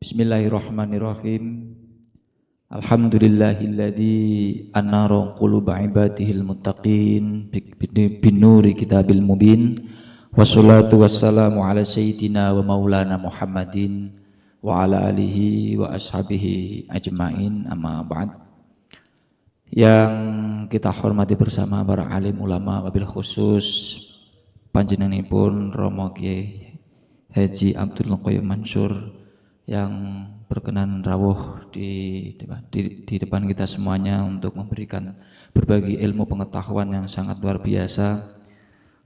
Bismillahirrahmanirrahim. Alhamdulillahilladzi anara quluba ibadihil muttaqin binuri kitabil mubin. Wassalatu wassalamu ala sayyidina wa maulana Muhammadin wa ala alihi wa ashabihi ajmain, amma ba'd. Yang kita hormati bersama para alim ulama, wabil khusus panjenenganipun Romo Kiai Haji Abdul Qayyum Mansur yang berkenan rawuh di depan kita semuanya untuk memberikan berbagi ilmu pengetahuan yang sangat luar biasa,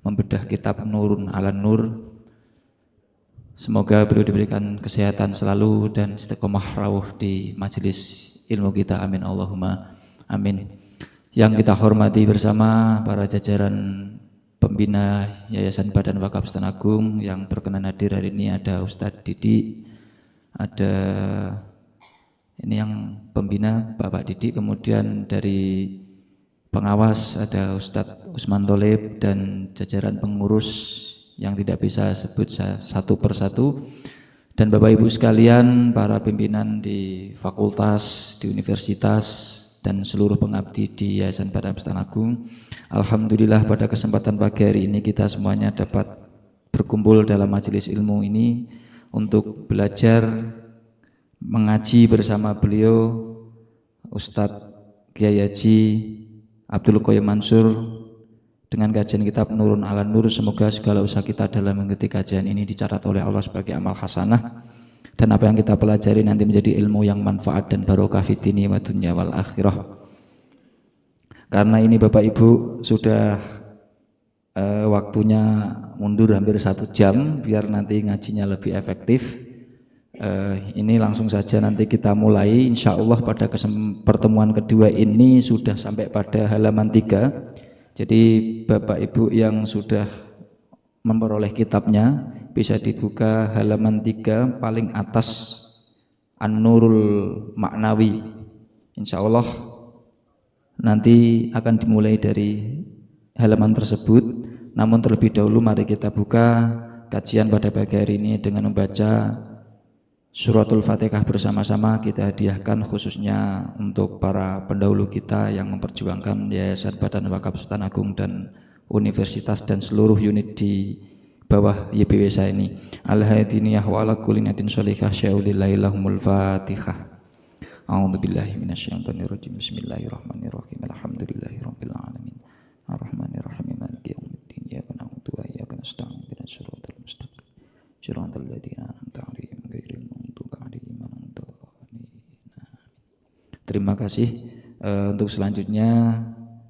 membedah kitab Nurun ala Nur. Semoga beliau diberikan kesehatan selalu dan istiqomah rawuh di majelis ilmu kita, amin Allahumma amin. Yang kita hormati bersama para jajaran pembina Yayasan Badan Wakaf Sultan Agung yang berkenan hadir hari ini, ada Ustadz Didi, ada ini yang pembina Bapak Didi, kemudian dari pengawas ada Ustadz Usman Tholib dan jajaran pengurus yang tidak bisa sebut satu persatu, dan Bapak Ibu sekalian, para pimpinan di fakultas, di universitas, dan seluruh pengabdi di Yayasan Badan Sultan Agung. Alhamdulillah pada kesempatan pagi hari ini kita semuanya dapat berkumpul dalam majelis ilmu ini untuk belajar mengaji bersama beliau Ustadz Kiai Haji Abdul Qayyum Mansur dengan kajian kitab Nurun ala Nur. Semoga segala usaha kita dalam mengikuti kajian ini dicatat oleh Allah sebagai amal hasanah, dan apa yang kita pelajari nanti menjadi ilmu yang manfaat dan barokah fid dini wa dunya wal akhirah. Karena ini Bapak Ibu sudah waktunya mundur hampir 1 jam biar nanti ngajinya lebih efektif. Ini langsung saja nanti kita mulai. Insya Allah pada pertemuan kedua ini sudah sampai pada halaman 3. Jadi Bapak Ibu yang sudah memperoleh kitabnya bisa dibuka halaman 3 paling atas, An-Nurul Ma'nawi. Insya Allah nanti akan dimulai dari halaman tersebut. Namun terlebih dahulu mari kita buka kajian pada pagi hari ini dengan membaca Suratul Fatihah bersama-sama. Kita hadiahkan khususnya untuk para pendahulu kita yang memperjuangkan Yayasan Badan Wakaf Sultan Agung dan universitas dan seluruh unit di bawah YBWSA ini. Al-Hadiniyah wa ala kulli niyatin sholihah syaulillahi lahumul Fatihah. A'udzubillahi minasyaitonirrajim. Bismillahirrahmanirrahim. Alhamdulillahirabbil alamin. Ar-Rahmanir-Rahim. Maliki yaumiddin. Iyyaka na'budu wa iyyaka nasta'in. Ihdinas siratal mustaqim. Shiratal ladzina an'amta 'alaihim ghairil maghdubi 'alaihim waladdallin. Terima kasih. Untuk selanjutnya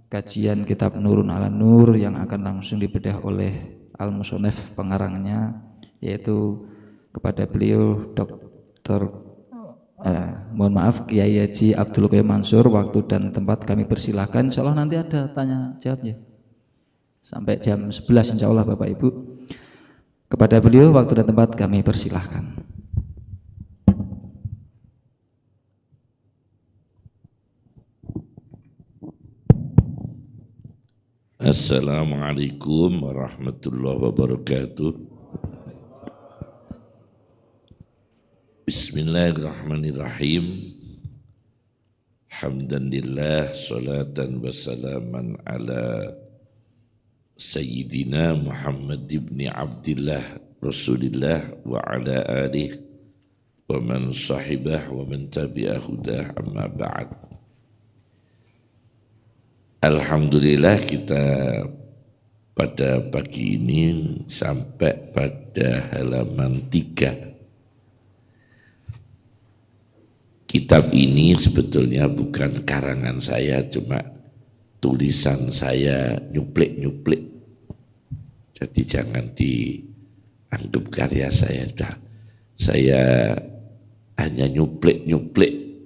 kajian kitab Nurun ala Nur yang akan langsung dibedah oleh Al-Musonef pengarangnya, yaitu kepada beliau mohon maaf Kiai Haji Abdul Qayyum Mansur. Waktu dan tempat kami persilahkan. Insya Allah nanti ada tanya jawabnya sampai jam 11 insya Allah Bapak Ibu. Kepada beliau waktu dan tempat kami persilahkan. Assalamualaikum warahmatullahi wabarakatuh. Bismillahirrahmanirrahim. Hamdanillah, salatan wassalaman ala Sayyidina Muhammad ibn Abdillah Rasulillah wa ala alihi wa man sahibah wa man tabi'ahudah, amma ba'd. Alhamdulillah kita pada pagi ini sampai pada halaman 3. Kitab ini sebetulnya bukan karangan saya, cuma tulisan saya nyuplik-nyuplik. Jadi jangan dianggap karya saya. Saya hanya nyuplik-nyuplik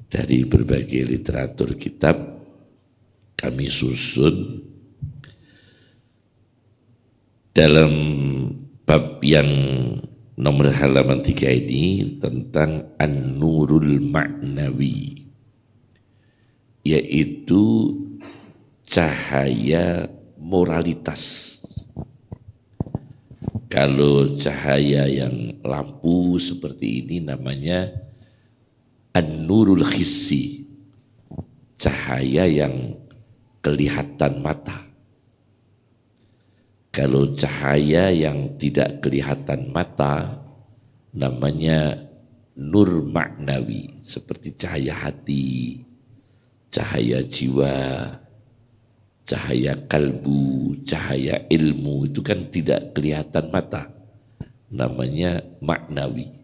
dari berbagai literatur kitab. Kami susun dalam bab yang nomor halaman 3 ini tentang An-Nurul Ma'nawi, yaitu cahaya moralitas. Kalau cahaya yang lampu seperti ini namanya an-nurul hissi, cahaya yang kelihatan mata. Kalau cahaya yang tidak kelihatan mata namanya nur maknawi, seperti cahaya hati, cahaya jiwa, cahaya kalbu, cahaya ilmu, itu kan tidak kelihatan mata. Namanya maknawi,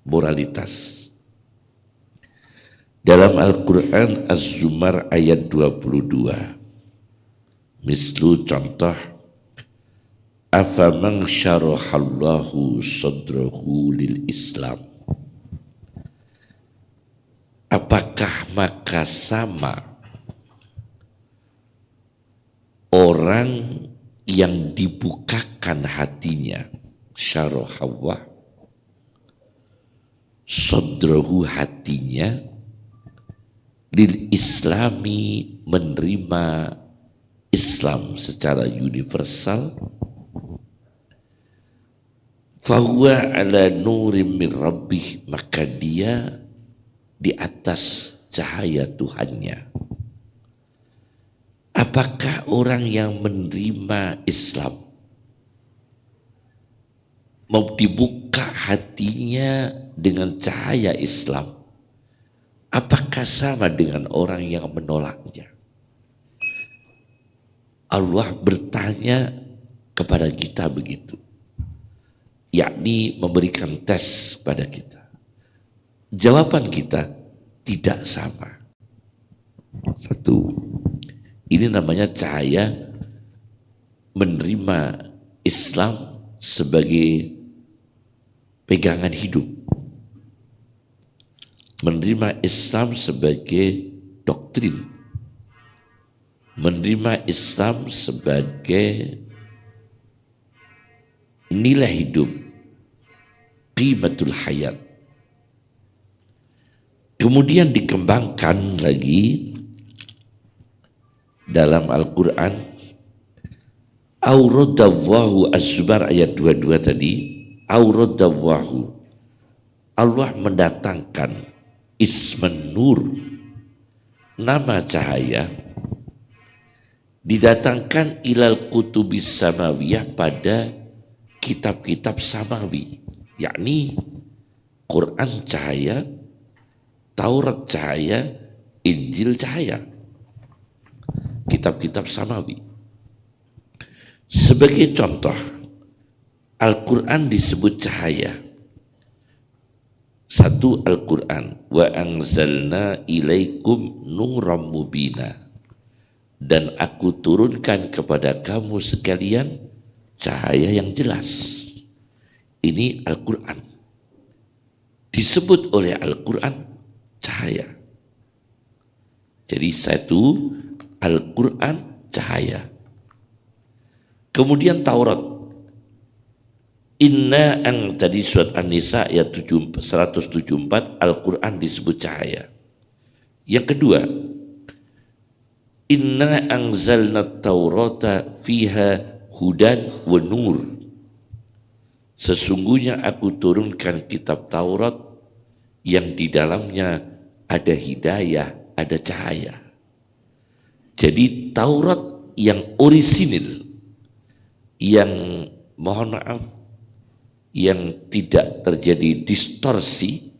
moralitas. Dalam Al-Quran Az-Zumar ayat 22, mislu contoh, afaman syarahallahu sadrahu lil Islam. Apakah maka sama orang yang dibukakan hatinya, syarahawa, sadrahu hatinya, lil Islami menerima Islam secara universal, fahuwa ala nurim min rabbih, maka dia di atas cahaya Tuhannya. Apakah orang yang menerima Islam mau dibuka hatinya dengan cahaya Islam, apakah sama dengan orang yang menolaknya? Allah bertanya kepada kita begitu, yakni memberikan tes pada kita. Jawaban kita tidak sama. Satu, ini namanya cahaya menerima Islam sebagai pegangan hidup, menerima Islam sebagai doktrin, menerima Islam sebagai nilai hidup, qimatul hayat. Kemudian dikembangkan lagi dalam Al-Quran, auradallahu Az-Zumar ayat 22 tadi, auradallahu, Allah mendatangkan isman nur, nama cahaya, didatangkan ilal kutubis samawiyah, pada kitab-kitab samawi, yakni Quran cahaya, Taurat cahaya, Injil cahaya, kitab-kitab samawi. Sebagai contoh, Al-Quran disebut cahaya. Satu, Al-Quran, wa anzalna ilaikum nuram mubina, dan aku turunkan kepada kamu sekalian cahaya yang jelas. Ini Al-Quran, disebut oleh Al-Quran cahaya. Jadi satu, Al-Quran cahaya. Kemudian Taurat, inna ang, tadi surat An-Nisa ayat 174, Al-Quran disebut cahaya. Yang kedua, inna anzalna taurata fiha hudan wa nur, sesungguhnya aku turunkan kitab Taurat yang di dalamnya ada hidayah, ada cahaya. Jadi Taurat yang orisinil, yang mohon maaf, yang tidak terjadi distorsi,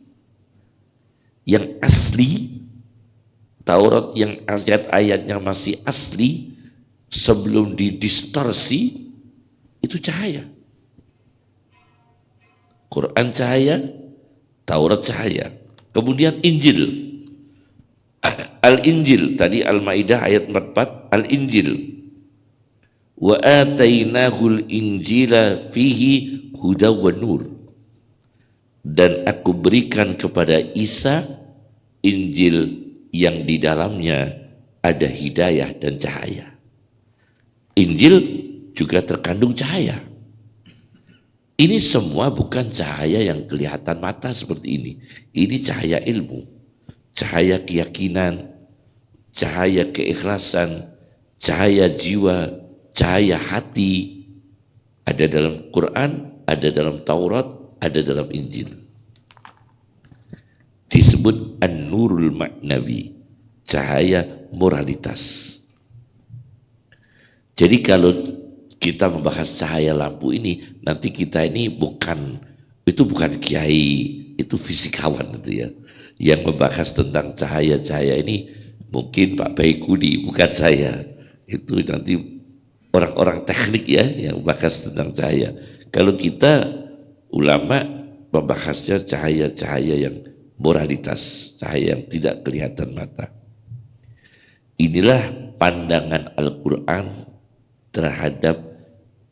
yang asli, Taurat yang ayat-ayatnya masih asli sebelum didistorsi, itu cahaya. Quran cahaya, Taurat cahaya. Kemudian Injil, Al-Injil tadi Al-Maidah ayat 44, Al-Injil, wa atainahul injila fihi huda wa nur, dan aku berikan kepada Isa Injil yang di dalamnya ada hidayah dan cahaya. Injil juga terkandung cahaya. Ini semua bukan cahaya yang kelihatan mata seperti ini. Ini cahaya ilmu, cahaya keyakinan, cahaya keikhlasan, cahaya jiwa, cahaya hati, Ada dalam Quran, ada dalam Taurat, ada dalam Injil. Disebut An-Nurul Ma'nawi, cahaya moralitas. Jadi kalau kita membahas cahaya lampu ini, nanti kita ini bukan kiai, itu fisikawan itu ya. Yang membahas tentang cahaya-cahaya ini mungkin Pak Baikuni, bukan saya. Itu nanti orang-orang teknik ya yang membahas tentang cahaya. Kalau kita ulama membahasnya cahaya-cahaya yang moralitas, cahaya yang tidak kelihatan mata. Inilah pandangan Al-Quran terhadap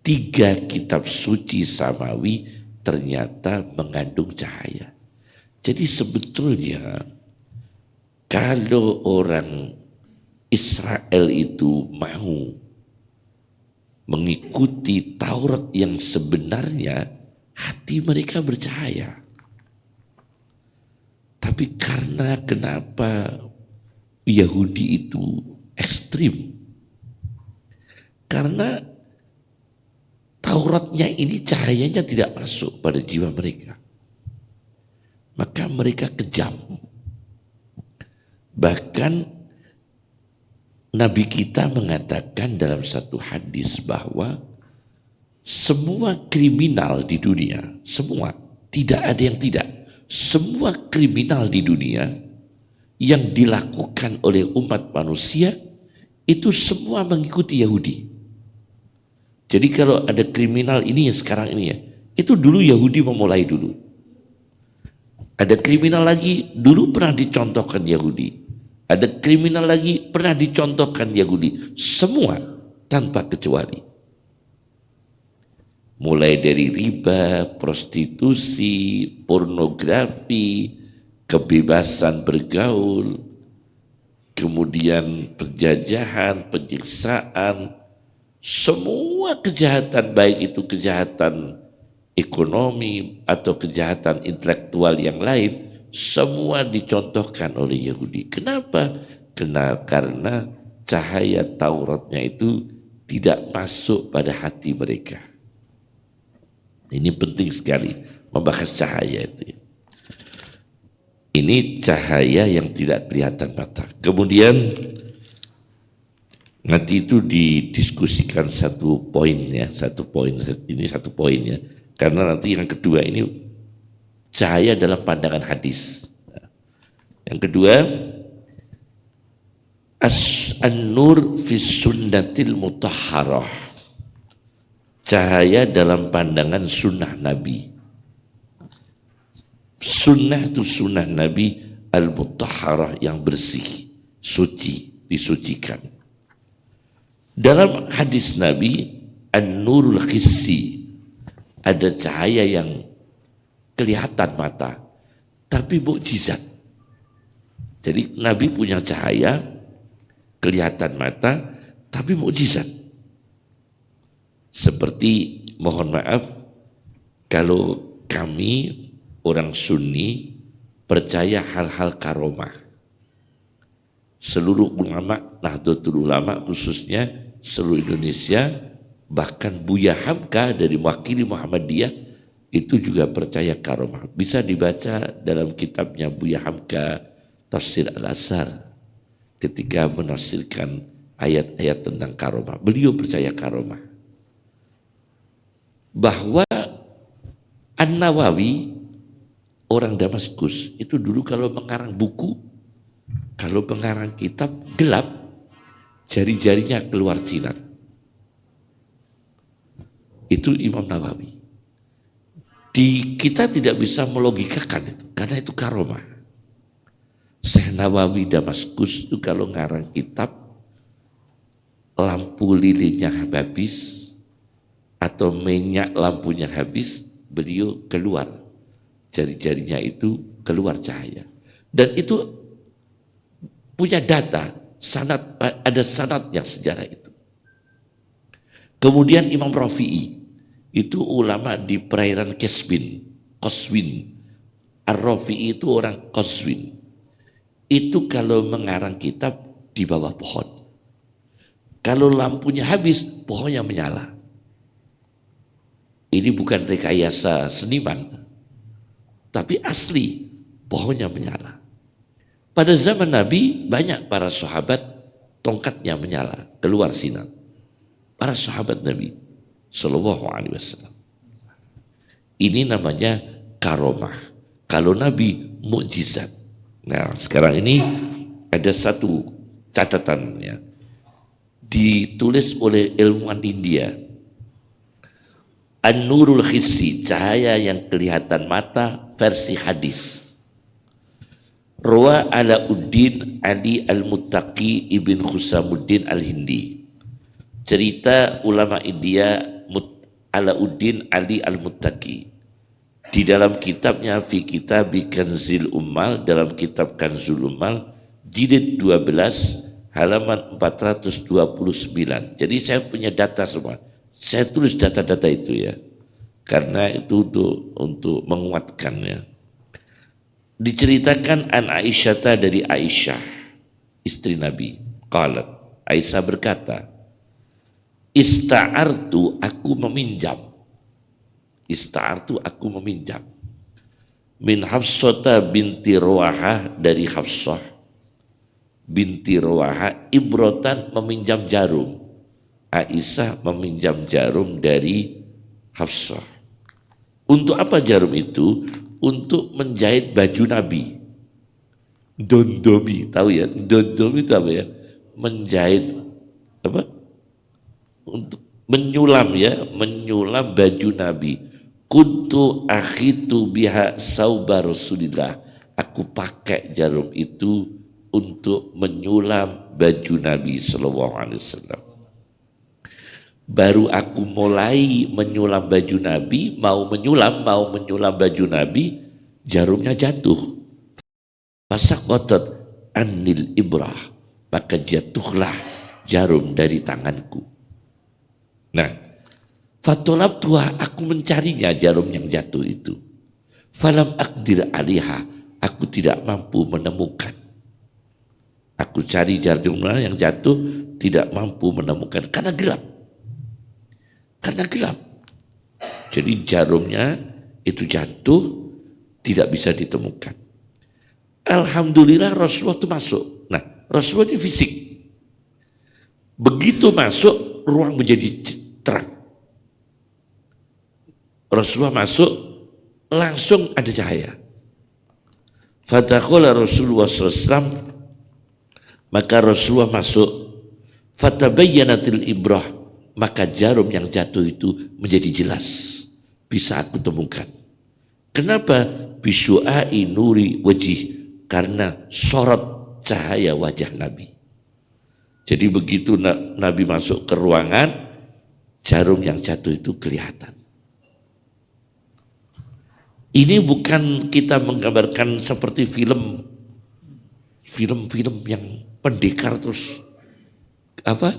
3 kitab suci samawi ternyata mengandung cahaya. Jadi sebetulnya kalau orang Israel itu mau mengikuti Taurat yang sebenarnya, hati mereka bercahaya. Tapi karena kenapa Yahudi itu ekstrim? Karena Tauratnya ini cahayanya tidak masuk pada jiwa mereka. Maka mereka kejam. Bahkan Nabi kita mengatakan dalam satu hadis bahwa semua kriminal di dunia, semua, tidak ada yang tidak, semua kriminal di dunia yang dilakukan oleh umat manusia itu semua mengikuti Yahudi. Jadi kalau ada kriminal ini yang sekarang ini ya, itu dulu Yahudi memulai dulu. Ada kriminal lagi, dulu pernah dicontohkan Yahudi. Ada kriminal lagi, pernah dicontohkan Yahudi. Semua tanpa kecuali. Mulai dari riba, prostitusi, pornografi, kebebasan bergaul, kemudian penjajahan, penyiksaan, semua kejahatan, baik itu kejahatan ekonomi atau kejahatan intelektual yang lain, semua dicontohkan oleh Yahudi. Kenapa? Karena cahaya Tauratnya itu tidak masuk pada hati mereka. Ini penting sekali membahas cahaya itu. Ini cahaya yang tidak kelihatan mata. Kemudian nanti itu didiskusikan satu poin ya, satu poin ya. Karena nanti yang kedua ini cahaya dalam pandangan hadis. Yang kedua, an-nur fi sunnatil mutahharah. Cahaya dalam pandangan sunnah Nabi. Sunnah itu sunnah Nabi al-mutahharah yang bersih, suci, disucikan. Dalam hadis Nabi, an-nurul hissi, ada cahaya yang kelihatan mata, tapi mukjizat. Jadi Nabi punya cahaya, kelihatan mata, tapi mukjizat. Seperti, mohon maaf, kalau kami orang Sunni percaya hal-hal karomah. Seluruh ulama, Nahdlatul Ulama khususnya seluruh Indonesia, bahkan Buya Hamka dari mewakili Muhammadiyah itu juga percaya karomah. Bisa dibaca dalam kitabnya Buya Hamka Tafsir Al-Asar ketika menafsirkan ayat-ayat tentang karomah. Beliau percaya karomah. Bahwa An-Nawawi orang Damaskus itu dulu kalau mengarang buku, kalau mengarang kitab gelap, jari-jarinya keluar sinar. Itu Imam Nawawi. Kita tidak bisa melogikakan itu, karena itu karomah. Syekh Nawawi Damaskus itu kalau ngarang kitab, lampu lilinnya habis, atau minyak lampunya habis, beliau keluar. Jari-jarinya itu keluar cahaya. Dan itu punya data, sanad, ada sanadnya sejarah itu. Kemudian Imam Rafi'i, itu ulama di perairan Qazwin. Ar-Rafi'i itu orang Qazwin. Itu kalau mengarang kitab di bawah pohon. Kalau lampunya habis, pohonnya menyala. Ini bukan rekayasa seniman, tapi asli pohonnya menyala. Pada zaman Nabi banyak para sahabat tongkatnya menyala, keluar sinar. Para sahabat Nabi Sallallahu Alaihi Wasallam. Ini namanya karomah. Kalau Nabi mukjizat. Nah sekarang ini ada satu catatannya. Ditulis oleh ilmuwan India. An-Nurul Hissi, cahaya yang kelihatan mata versi hadis. Rawa Alauddin Ali Al-Muttaqi Ibn Khusamuddin Al-Hindi. Cerita ulama India Alauddin Ali Al-Muttaqi. Di dalam kitabnya Fi Kitab Kanzil Ummal, dalam kitab Kanzul Ummal, jilid 12 halaman 429. Jadi saya punya data semua. Saya tulis data-data itu ya. Karena itu untuk menguatkannya. Diceritakan an Aisyah dari Aisyah, istri Nabi. Qalat, Aisyah berkata, Ista'artu, aku meminjam. Ista'artu, aku meminjam. Min Hafsata binti Rawahah, dari Hafsah binti Rawahah, ibrotan, meminjam jarum. Aisyah meminjam jarum dari Hafsah. Untuk apa jarum itu? Untuk menjahit baju Nabi. Dondomi, tahu ya? Dondomi itu apa ya? Menjahit apa? Untuk menyulam ya, menyulam baju Nabi. Kuntu akhitu biha sauba Rasulillah. Aku pakai jarum itu untuk menyulam baju Nabi sallallahu alaihi wasallam. Baru aku mulai menyulam baju Nabi, mau menyulam baju Nabi, jarumnya jatuh. Fasaqatat anil ibrah, maka jatuhlah jarum dari tanganku. Nah, fatolabtuha, aku mencarinya jarum yang jatuh itu. Falam aqdir alaiha, aku tidak mampu menemukan. Aku cari jarum yang jatuh, tidak mampu menemukan karena gelap. Karena gelap. Jadi jarumnya itu jatuh, tidak bisa ditemukan. Alhamdulillah Rasulullah itu masuk. Nah, Rasulullah ini fisik. Begitu masuk, ruang menjadi terang. Rasulullah masuk, langsung ada cahaya. Fadakhala Rasulullah SAW, maka Rasulullah masuk. Fatabayyanatil ibrah, maka jarum yang jatuh itu menjadi jelas, bisa aku temukan. Kenapa? Bisyu'ai nuri wajih, karena sorot cahaya wajah Nabi. Jadi begitu Nabi masuk ke ruangan, jarum yang jatuh itu kelihatan. Ini bukan kita menggambarkan seperti film-film yang pendekar terus apa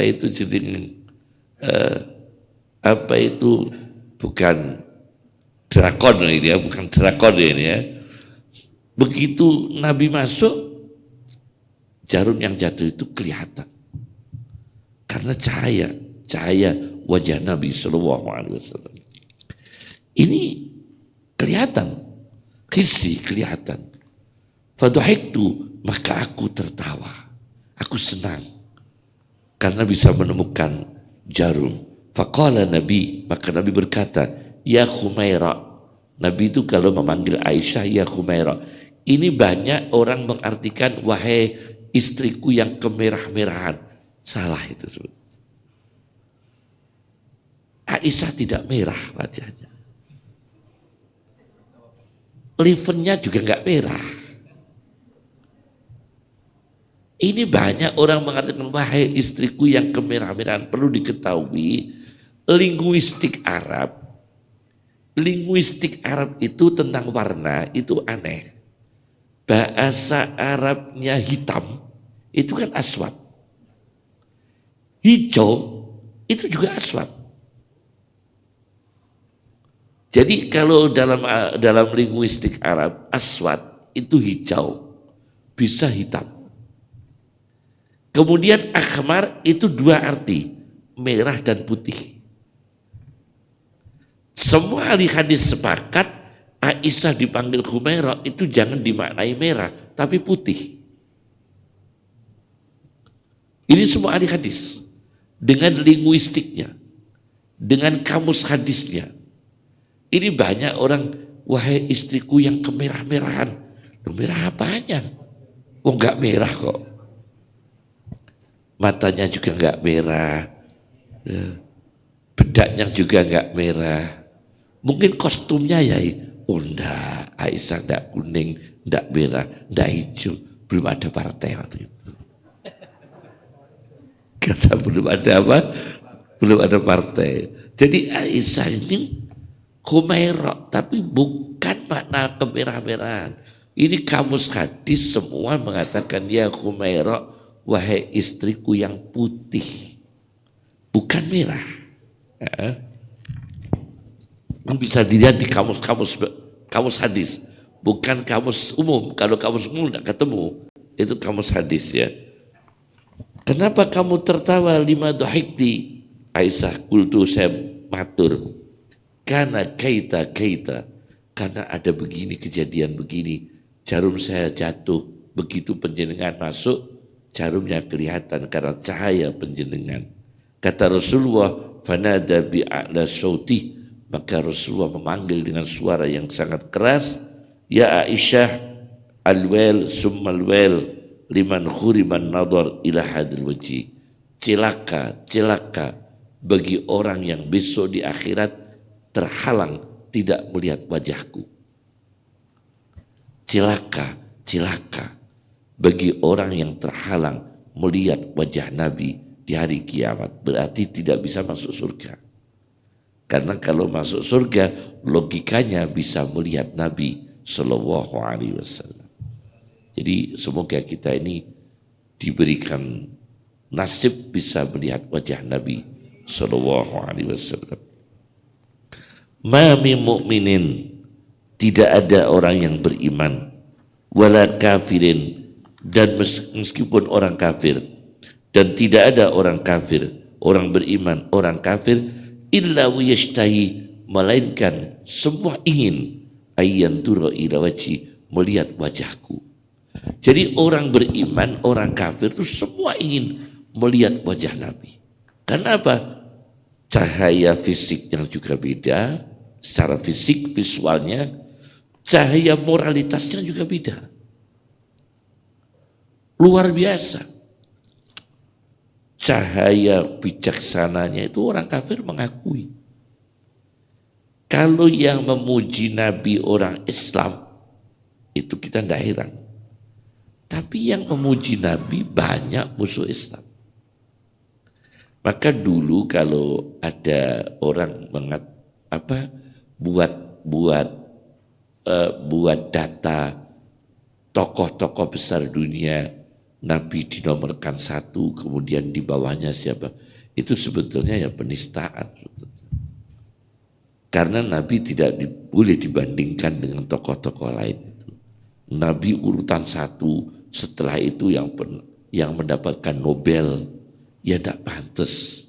itu jadi apa itu, bukan drakon ini ya, bukan drakon ini ya. Begitu Nabi masuk, jarum yang jatuh itu kelihatan karena cahaya wajah Nabi Sallallahu Alaihi Wasallam. Ini kelihatan, hissi kelihatan. Fadhahiktu, maka aku tertawa, aku senang karena bisa menemukan jarum. Faqala Nabi, maka Nabi berkata, ya Khumaira. Nabi itu kalau memanggil Aisyah, ya Khumaira. Ini banyak orang mengartikan, wahai istriku yang kemerah-merahan. Salah itu. Aisyah tidak merah wajahnya. Livennya juga enggak merah. Ini banyak orang mengatakan, wahai istriku yang kemerah-merahan. Perlu diketahui, linguistik Arab itu tentang warna itu aneh. Bahasa Arabnya hitam itu kan aswad. Hijau itu juga aswad. Jadi kalau dalam linguistik Arab, aswad itu hijau, bisa hitam. Kemudian akhmar itu dua arti, merah dan putih. Semua ahli hadis sepakat Aisyah dipanggil Humaira itu jangan dimaknai merah, tapi putih. Ini semua ahli hadis dengan linguistiknya, dengan kamus hadisnya. Ini banyak orang, wahai istriku yang kemerah-merahan. Merah apanya? Oh enggak merah kok. Matanya juga enggak merah. Bedaknya juga enggak merah. Mungkin kostumnya ya, oh enggak, Aisyah enggak kuning, enggak merah, enggak hijau. Belum ada partai waktu itu. Karena belum ada apa? Belum ada partai. Jadi Aisyah ini Humaira, tapi bukan makna kemerah-merahan. Ini kamus hadis semua mengatakan ya Humaira, wahai istriku yang putih, bukan merah. Ya. Bisa dilihat di kamus hadis, bukan kamus umum. Kalau kamus umum tidak ketemu, itu kamus hadis ya. Kenapa kamu tertawa lima dohikti? Aisyah kultu saya matur. Karena kaita, karena ada begini kejadian begini. Jarum saya jatuh, begitu penjenengan masuk, jarumnya kelihatan karena cahaya penjenengan. Kata Rasulullah, fanada bi'a'la sauti, maka Rasulullah memanggil dengan suara yang sangat keras, ya Aisyah, alwel summal wel, liman khuriman nadhar ila hadil wajhi. Celaka bagi orang yang besok di akhirat terhalang tidak melihat wajahku. Celaka bagi orang yang terhalang melihat wajah Nabi di hari kiamat. Berarti tidak bisa masuk surga. Karena kalau masuk surga logikanya bisa melihat Nabi Sallallahu Alaihi Wasallam. Jadi semoga kita ini diberikan nasib bisa melihat wajah Nabi Sallallahu Alaihi Wasallam. Ma min mu'minin, tidak ada orang yang beriman, wala kafirin, dan meskipun orang kafir, dan tidak ada orang kafir, orang beriman, orang kafir, illa wiyashtahi, melainkan semua ingin ayyan dura ila wajhi, melihat wajahku. Jadi orang beriman, orang kafir itu semua ingin melihat wajah Nabi. Karena apa? Cahaya fisiknya juga beda, secara fisik, visualnya, cahaya moralitasnya juga beda. Luar biasa. Cahaya bijaksananya itu orang kafir mengakui. Kalau yang memuji Nabi orang Islam, itu kita tidak heran. Tapi yang memuji Nabi banyak musuh Islam. Maka dulu kalau ada orang buat data tokoh-tokoh besar dunia, Nabi dinomorkan 1, kemudian di bawahnya siapa? Itu sebetulnya ya penistaan. Karena Nabi tidak boleh dibandingkan dengan tokoh-tokoh lain. Nabi urutan 1, setelah itu yang mendapatkan Nobel, ya tidak pantas.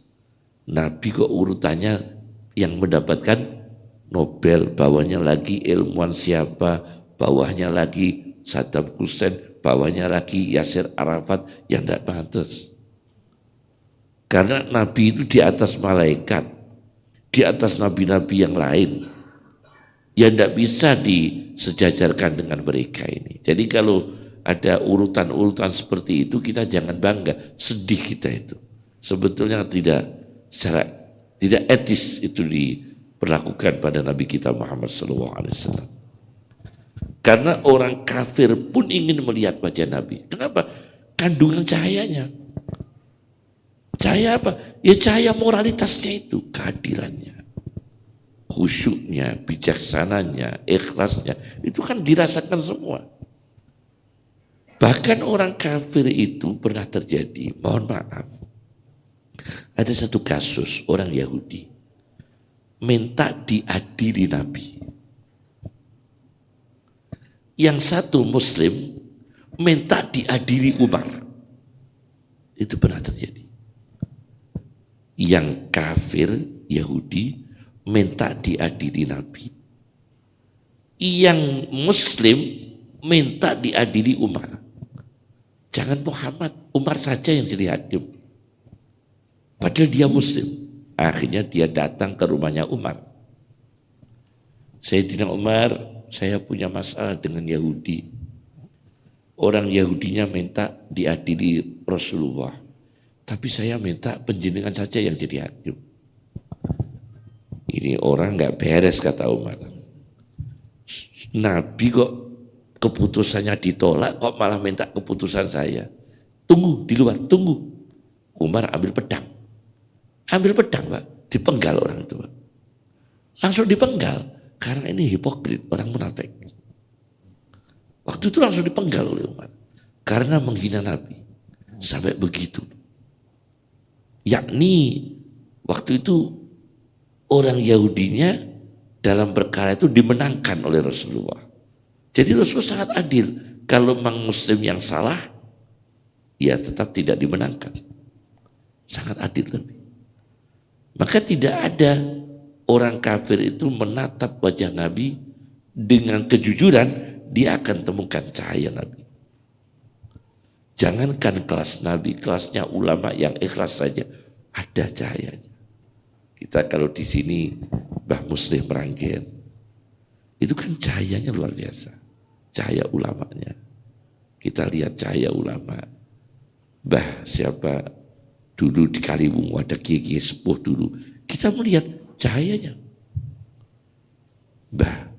Nabi kok urutannya yang mendapatkan Nobel, bawahnya lagi ilmuwan siapa, bawahnya lagi Saddam Hussein, bawahnya lagi Yasir Arafat, yang tidak pantas. Karena Nabi itu di atas malaikat, di atas nabi-nabi yang lain, yang tidak bisa disejajarkan dengan mereka ini. Jadi kalau ada urutan-urutan seperti itu, kita jangan bangga, sedih kita itu. Sebetulnya tidak etis itu diperlakukan pada Nabi kita Muhammad SAW. Karena orang kafir pun ingin melihat wajah Nabi. Kenapa? Kandungan cahayanya. Cahaya apa? Ya cahaya moralitasnya itu, keadilannya, khusyuknya, bijaksananya, ikhlasnya, itu kan dirasakan semua. Bahkan orang kafir itu pernah terjadi, mohon maaf, ada satu kasus orang Yahudi minta diadili Nabi. Yang satu Muslim minta diadili Umar. Itu pernah terjadi. Yang kafir Yahudi minta diadili Nabi. Yang Muslim minta diadili Umar. Jangan Muhammad, Umar saja yang jadi hakim. Padahal dia Muslim. Akhirnya dia datang ke rumahnya Umar. Sayyidina Umar, saya punya masalah dengan Yahudi. Orang Yahudinya minta diadili Rasulullah. Tapi saya minta penjenengan saja yang jadi hakim. Ini orang nggak beres, kata Umar. Nabi kok keputusannya ditolak, kok malah minta keputusan saya. Tunggu di luar, tunggu. Umar ambil pedang. Ambil pedang, Pak. Dipenggal orang itu, Pak. Langsung dipenggal. Karena ini hipokrit, orang munafik. Waktu itu langsung dipenggal oleh Umar. Karena menghina Nabi. Sampai begitu. Yakni waktu itu orang Yahudinya dalam perkara itu dimenangkan oleh Rasulullah. Jadi Rasulullah sangat adil. Kalau memang Muslim yang salah, ya tetap tidak dimenangkan. Sangat adil Nabi. Maka tidak ada orang kafir itu menatap wajah Nabi dengan kejujuran, dia akan temukan cahaya Nabi. Jangankan kelas Nabi, kelasnya ulama yang ikhlas saja ada cahayanya. Kita kalau di sini Mbah Muslim Meranggen, itu kan cahayanya luar biasa. Cahaya ulamanya. Kita lihat cahaya ulama. Mbah siapa dulu di Kaliwungu ada kiai sepuh dulu. Kita melihat cahayanya. Mbah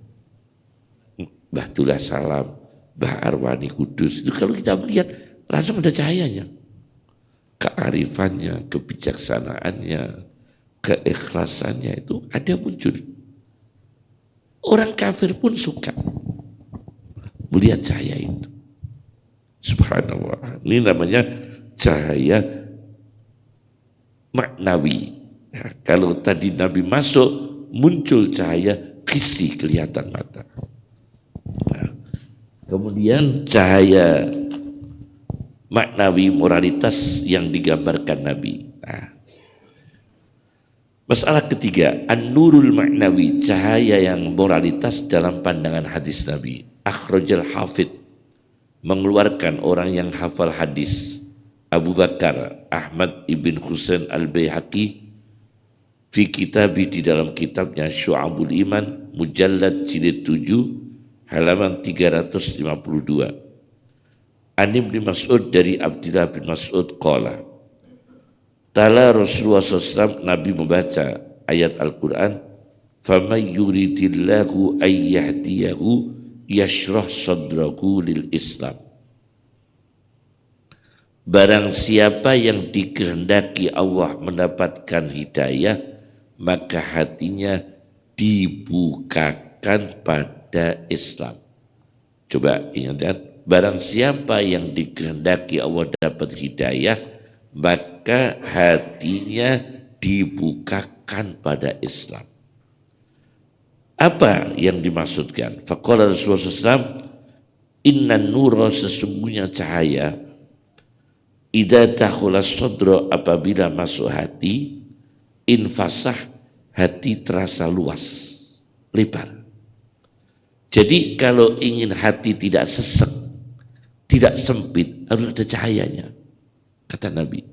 Tullah Salam, Mbah Arwani Kudus, itu kalau kita melihat langsung ada cahayanya. Kearifannya, kebijaksanaannya, keikhlasannya itu ada muncul. Orang kafir pun suka melihat cahaya itu. Subhanallah. Ini namanya cahaya maknawi. Nah, kalau tadi Nabi masuk, muncul cahaya kisi kelihatan mata. Nah, kemudian cahaya maknawi moralitas yang digambarkan Nabi. Nah, masalah ketiga, an-nurul maknawi, cahaya yang moralitas dalam pandangan hadis Nabi. Akhrajal hafid, mengeluarkan orang yang hafal hadis. Abu Bakar Ahmad ibn Husain al-Baihaqi fi kitabi, di dalam kitabnya Syu'abul Iman, mujallad jilid 7 halaman 352. An Ibnu Mas'ud, dari Abdullah bin Mas'ud qala, tala Rasulullah SAW, Nabi membaca ayat Al-Quran, faman yuridillahu ayyahdiyahu yashrah sadrahu lil Islam. Barang siapa yang dikehendaki Allah mendapatkan hidayah, maka hatinya dibukakan pada Islam. Coba ingat, barang siapa yang dikehendaki Allah dapat hidayah, maka hatinya dibukakan pada Islam. Apa yang dimaksudkan? Faqala Rasulullah SAW, innan nura, sesungguhnya cahaya, idza takhulas sadra, apabila masuk hati, infasah, hati terasa luas, lebar. Jadi kalau ingin hati tidak sesek, tidak sempit, harus ada cahayanya. Kata Nabi,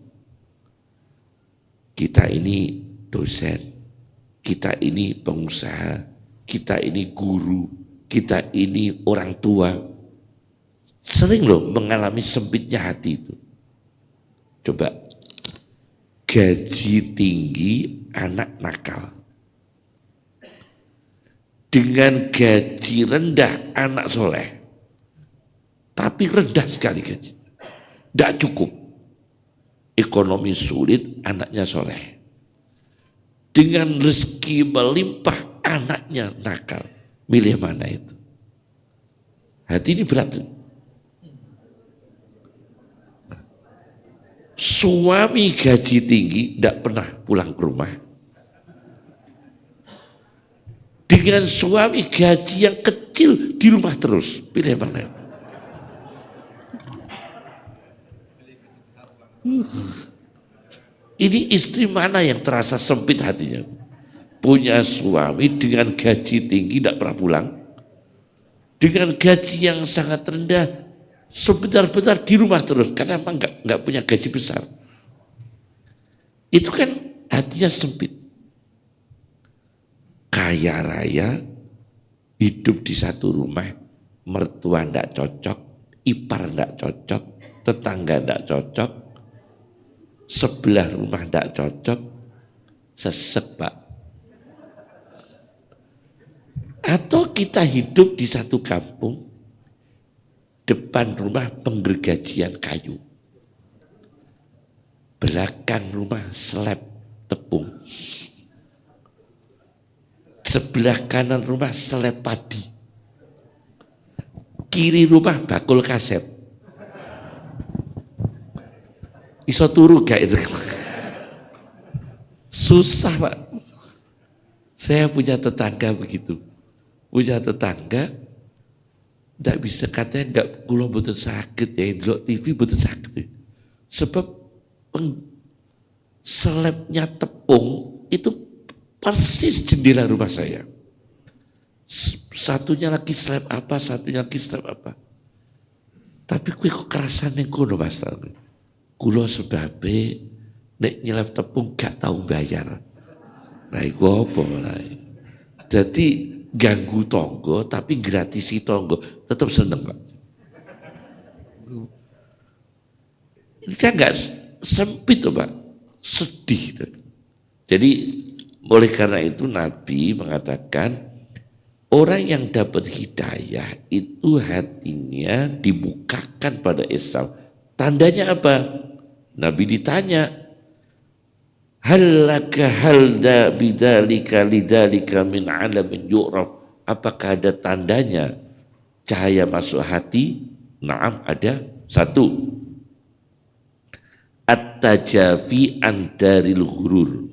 kita ini dosen, kita ini pengusaha, kita ini guru, kita ini orang tua, sering loh mengalami sempitnya hati itu. Coba, gaji tinggi anak nakal, dengan gaji rendah anak soleh, tapi rendah sekali gaji, tidak cukup, ekonomi sulit anaknya soleh, dengan rezeki melimpah anaknya nakal, milih mana itu? Hati ini berat. Suami gaji tinggi tidak pernah pulang ke rumah, dengan suami gaji yang kecil di rumah terus, pilih mana? Ini istri mana yang terasa sempit hatinya? punya suami dengan gaji tinggi tidak pernah pulang, dengan gaji yang sangat rendah sebentar-bentar di rumah terus karena emang nggak punya gaji besar. Itu kan hatinya sempit. Kaya raya hidup di satu rumah, mertua ndak cocok, ipar ndak cocok, tetangga ndak cocok, sebelah rumah ndak cocok, sesek Pak. Atau kita hidup di satu kampung, depan rumah penggergajian kayu, belakang rumah slab tepung, sebelah kanan rumah slab padi, kiri rumah bakul kaset. Iso turu gak itu? Susah Pak. Saya punya tetangga begitu. Punya tetangga tidak bisa, katanya enggak, kula mboten sakit ya, delok TV mboten sakit. Sebab slabnya tepung itu persis jendela rumah saya. Satunya lagi slab apa, satunya lagi slab apa. Tapi kuwi kok kerasane ngono Mas. Kula sebabe nek nyelap tepung gak tahu bayar. Nah iku apa lah. Jadi ganggu tonggo tapi gratisi tonggo, tetap seneng Pak. Ini kan gak sempit tuh Pak, sedih. Jadi oleh karena itu Nabi mengatakan orang yang dapat hidayah itu hatinya dibukakan pada Islam. Tandanya apa? Nabi ditanya, halaka halda bidzalika lidzalika min alamin yu'raf. Apakah ada tandanya cahaya masuk hati? Naam, ada. Satu, at-tajafi an daril ghurur,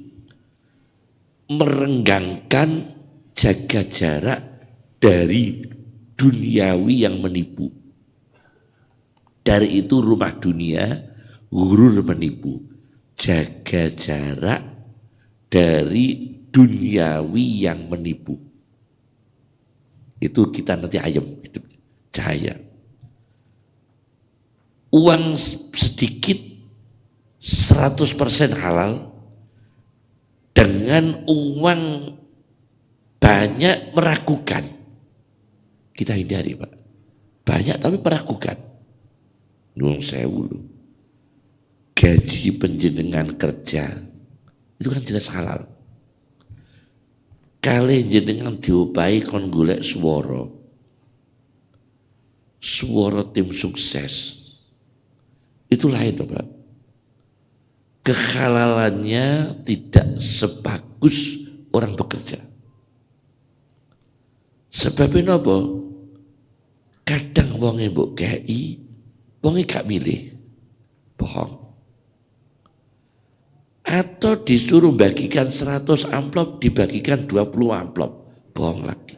merenggangkan, jaga jarak dari duniawi yang menipu. Dari itu rumah dunia, ghurur menipu. Jaga jarak dari duniawi yang menipu. Itu kita nanti ayam hidup, cahaya. Uang sedikit 100% halal, dengan uang banyak meragukan. Kita hindari Pak. Banyak tapi meragukan. Nuwun sewu lho. Gaji penjenengan kerja itu kan jelas halal. Kali jenengan diopahi kon golek swara tim sukses, itu lain Pak. Kehalalannya tidak sebagus orang bekerja. Sebabnya apa? Kadang wonge mbok kei, wonge gak milih, bohong. Atau disuruh bagikan 100 amplop, dibagikan 20 amplop, bohong lagi.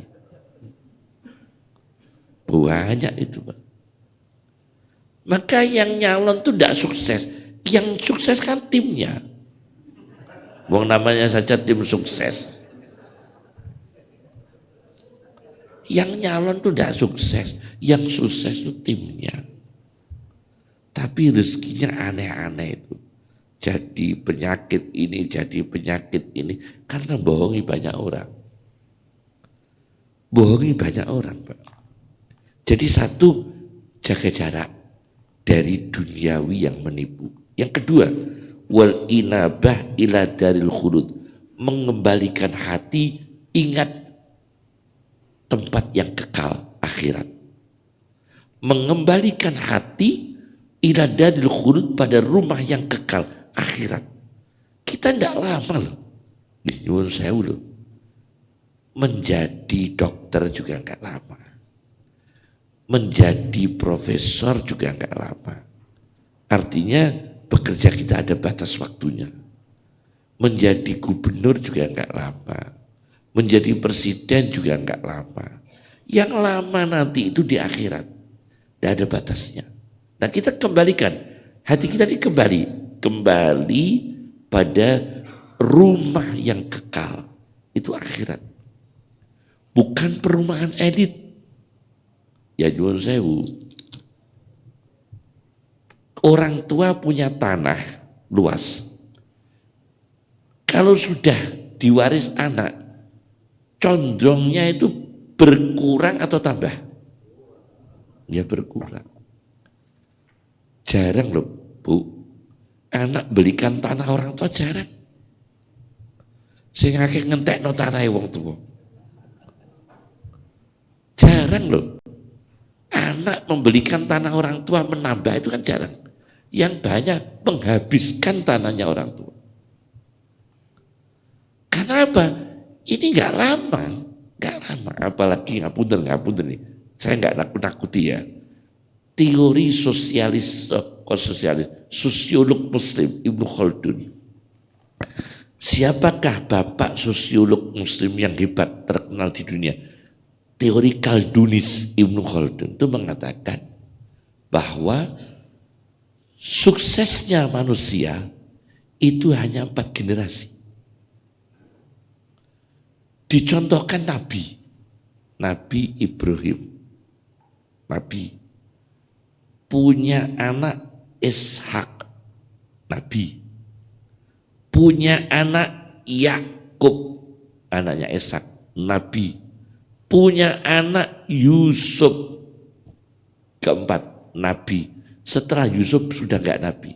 Banyak itu Pak. Maka yang nyalon itu tidak sukses, yang sukses kan timnya. Wong namanya saja tim sukses. Yang nyalon itu tidak sukses, yang sukses itu timnya. Tapi rezekinya aneh-aneh itu. Jadi penyakit ini, jadi penyakit ini, karena bohongi banyak orang. Bohongi banyak orang Pak. Jadi satu, jaga jarak dari duniawi yang menipu. Yang kedua, wal inabah ila daril khulud, mengembalikan hati ingat tempat yang kekal, akhirat. Mengembalikan hati ila daril khulud, pada rumah yang kekal, akhirat. Kita tidak lama loh. Nyuwun sewu loh. Menjadi dokter juga enggak lama. Menjadi profesor juga enggak lama. Artinya bekerja kita ada batas waktunya. Menjadi gubernur juga enggak lama. Menjadi presiden juga enggak lama. Yang lama nanti itu di akhirat. Tidak ada batasnya. Nah kita kembalikan. Hati kita kembali pada rumah yang kekal. itu akhirat. Bukan perumahan elit. Ya nyuwun sewu. Orang tua punya tanah luas. Kalau sudah diwaris anak, condongnya itu berkurang atau tambah? Ya berkurang. Jarang loh, Bu. Anak belikan tanah orang tua jarang. Sing akeh ngentekno tanahe wong tua. Jarang loh. Anak membelikan tanah orang tua menambah itu kan jarang. Yang banyak menghabiskan tanahnya orang tua. Karena apa? Ini nggak lama. Apalagi ngapunten nih. Saya nggak nakut-nakuti ya. Teori sosiolog Muslim Ibnu Khaldun. Siapakah bapak sosiolog Muslim yang hebat terkenal di dunia? Teori Kaldunis Ibnu Khaldun itu mengatakan bahwa suksesnya manusia itu hanya 4 generasi. Dicontohkan Nabi Ibrahim. Nabi punya anak Ishak. Nabi punya anak Yakub, anaknya Ishak. Nabi punya anak Yusuf, keempat Nabi. Setelah Yusuf sudah enggak Nabi.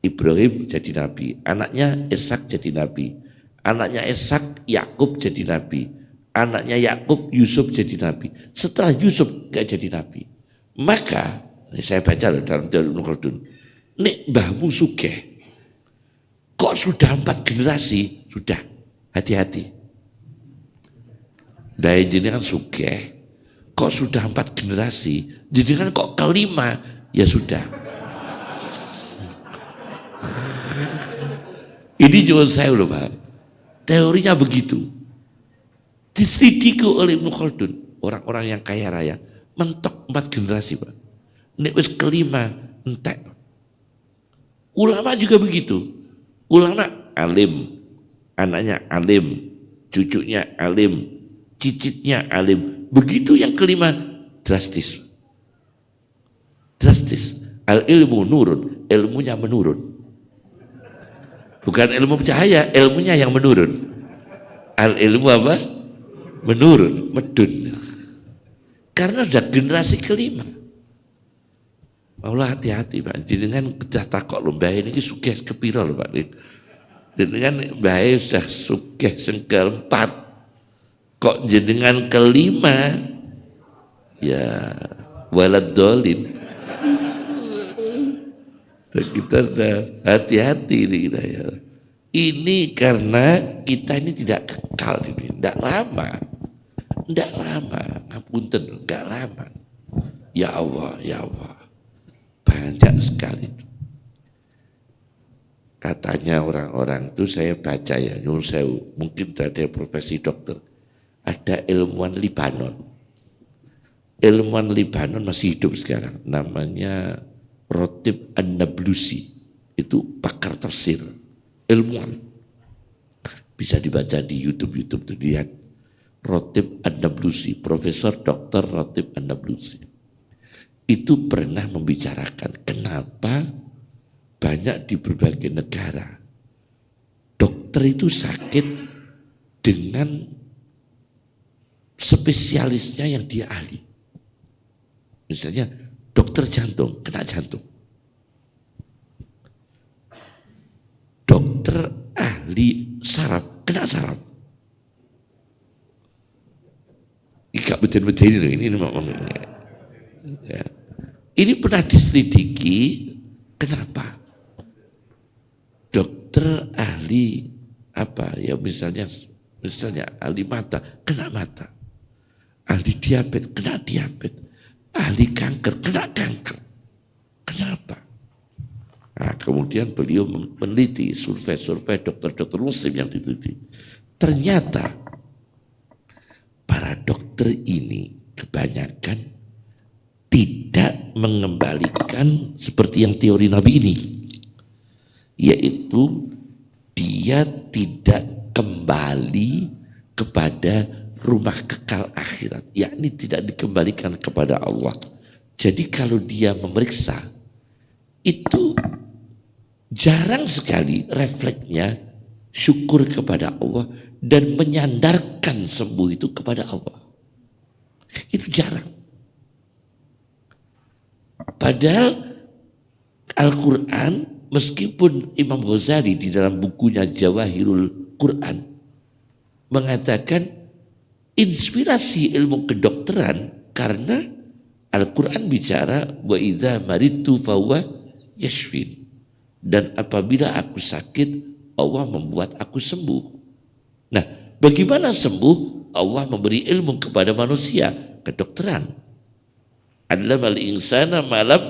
Ibrahim jadi Nabi, anaknya Ishak jadi Nabi, anaknya Ishak Yakub jadi Nabi, anaknya Yakub Yusuf jadi Nabi. Setelah Yusuf enggak jadi Nabi. Maka ini saya baca loh dalam teori Ibnu Khaldun, nek mbahmu sugih, kok sudah 4 generasi, sudah hati-hati. Dari jenengan sugih, kok sudah 4 generasi, jenengan kok kelima, ya sudah. Ini nyuwun saya loh Pak, teorinya begitu. Diselidiki oleh Ibnu Khaldun, orang-orang yang kaya raya, mentok 4 generasi Pak. Nek wis kelima, entek. Ulama juga begitu. Ulama alim, anaknya alim, cucunya alim, cicitnya alim. Begitu yang kelima drastis. Drastis. Al ilmu nurun, ilmunya menurun. Bukan ilmu cahaya, ilmunya yang menurun. Al ilmu apa? Menurun, medun. Karena sudah generasi kelima. Maulah hati-hati Pak, jenengan kedah takok lho mbah ini sugih kepira lho Pak. Jenengan mbah sudah sugih sing keempat. Kok jenengan kelima? Ya walad dolin. Dan kita sudah hati-hati ini kita ya. Ini karena kita ini tidak kekal di dunia, tidak lama. Tidak lama, ngapunten, tidak lama. Ya Allah, ya Allah. Banyak sekali. Katanya orang-orang itu saya baca ya, nyuwun sewu, mungkin ada profesi dokter. Ada ilmuwan Libanon. Ilmuwan Libanon masih hidup sekarang. Namanya Rotib An-Nablusi. Itu pakar tafsir. Ilmuwan. Bisa dibaca di YouTube tuh lihat. Rotib An-Nablusi, Profesor Dr. Rotib An-Nablusi. Itu pernah membicarakan kenapa banyak di berbagai negara dokter itu sakit dengan spesialisnya yang dia ahli. Misalnya dokter jantung, kena jantung. Dokter ahli saraf, kena saraf. Ika betul-betul ini ya. Ini pernah diselidiki, kenapa? Dokter ahli apa ya misalnya ahli mata, kena mata. Ahli diabetes, kena diabetes. Ahli kanker, kena kanker. Kenapa? Nah, kemudian beliau meneliti survei dokter-dokter muslim yang diteliti. Ternyata para dokter ini kebanyakan tidak mengembalikan seperti yang teori Nabi ini, yaitu dia tidak kembali kepada rumah kekal akhirat, yakni tidak dikembalikan kepada Allah. Jadi kalau dia memeriksa, itu jarang sekali refleksnya syukur kepada Allah dan menyandarkan sembuh itu kepada Allah. Itu jarang. Padahal Al-Quran, meskipun Imam Ghazali di dalam bukunya Jawahirul Quran mengatakan inspirasi ilmu kedokteran karena Al-Quran bicara wa idza maridtu fahuwa yashfin, dan apabila aku sakit Allah membuat aku sembuh. Nah, bagaimana sembuh? Allah memberi ilmu kepada manusia, kedokteran. Allamal insana ma lam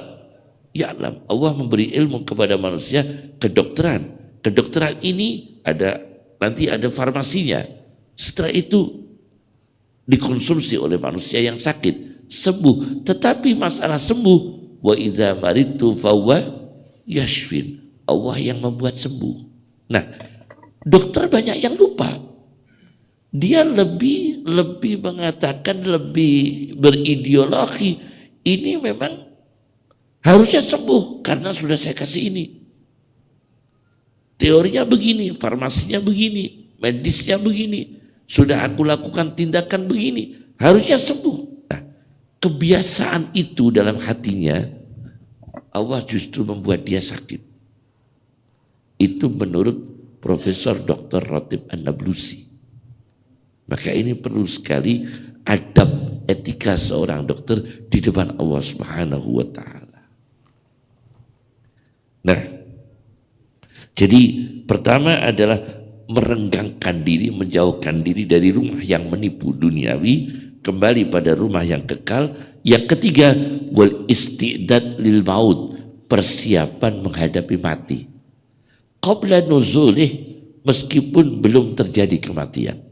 ya'lam. Allah memberi ilmu kepada manusia, kedokteran. Kedokteran ini nanti ada farmasinya. Setelah itu dikonsumsi oleh manusia yang sakit, sembuh. Tetapi masalah sembuh, wa idza maridtu fahuwa yashfin. Allah yang membuat sembuh. Nah, dokter banyak yang lupa. Dia lebih mengatakan, lebih berideologi, ini memang harusnya sembuh karena sudah saya kasih ini. Teorinya begini, farmasinya begini, medisnya begini, sudah aku lakukan tindakan begini, harusnya sembuh. Nah, kebiasaan itu dalam hatinya, Allah justru membuat dia sakit. Itu menurut Profesor Dr. Ratib An-Nablusi. Maka ini perlu sekali adab etika seorang dokter di depan Allah Subhanahu wa ta'ala. Nah, jadi pertama adalah merenggangkan diri, menjauhkan diri dari rumah yang menipu duniawi, kembali pada rumah yang kekal. Yang ketiga, wal istidad lil maut, persiapan menghadapi mati. Qabla nuzulih, meskipun belum terjadi kematian.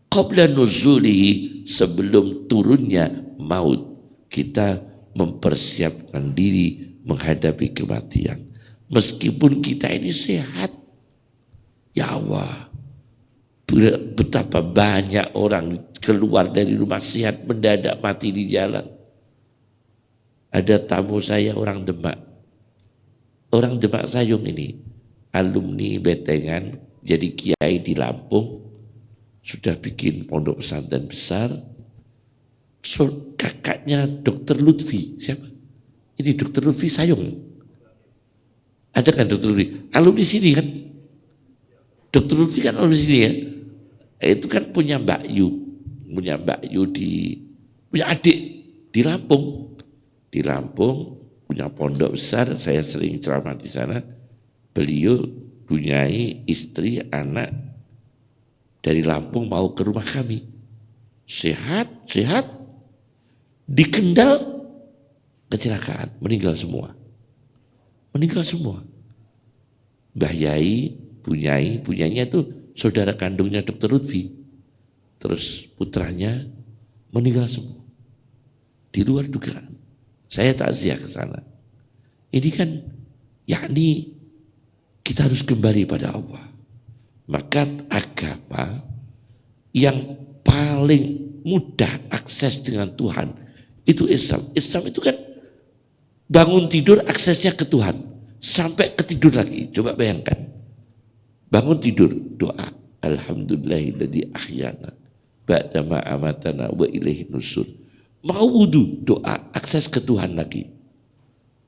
Qabla nuzulihi, sebelum turunnya maut, kita mempersiapkan diri menghadapi kematian. Meskipun kita ini sehat, ya Allah, betapa banyak orang keluar dari rumah sehat mendadak mati di jalan. Ada tamu saya orang Demak Sayung ini, alumni Betengan, jadi kiai di Lampung, sudah bikin pondok pesantren besar. Kakaknya Dr. Lutfi, siapa? Ini Dr. Lutfi Sayung. Ada kan Dr. Lutfi? Alumni sini kan? Dr. Lutfi kan alumni sini ya? Itu kan punya Mbak Yu. Punya adik di Lampung. Di Lampung punya pondok besar, saya sering ceramah di sana. Beliau punya istri, anak, dari Lampung mau ke rumah kami. Sehat. Di Kendal kecelakaan, meninggal semua. Mbah Yai, punyanya itu saudara kandungnya Dr. Lutfi. Terus putranya meninggal semua. Di luar dugaan. Saya takziah ke sana. Ini kan yakni kita harus kembali pada Allah. Maka agama yang paling mudah akses dengan Tuhan itu Islam. Islam itu kan bangun tidur aksesnya ke Tuhan. Sampai ketidur lagi. Coba bayangkan. Bangun tidur, doa. Alhamdulillahilladzi ahyana ba'dama amatana wa ilaihin nusur. Mau wudu, doa, akses ke Tuhan lagi.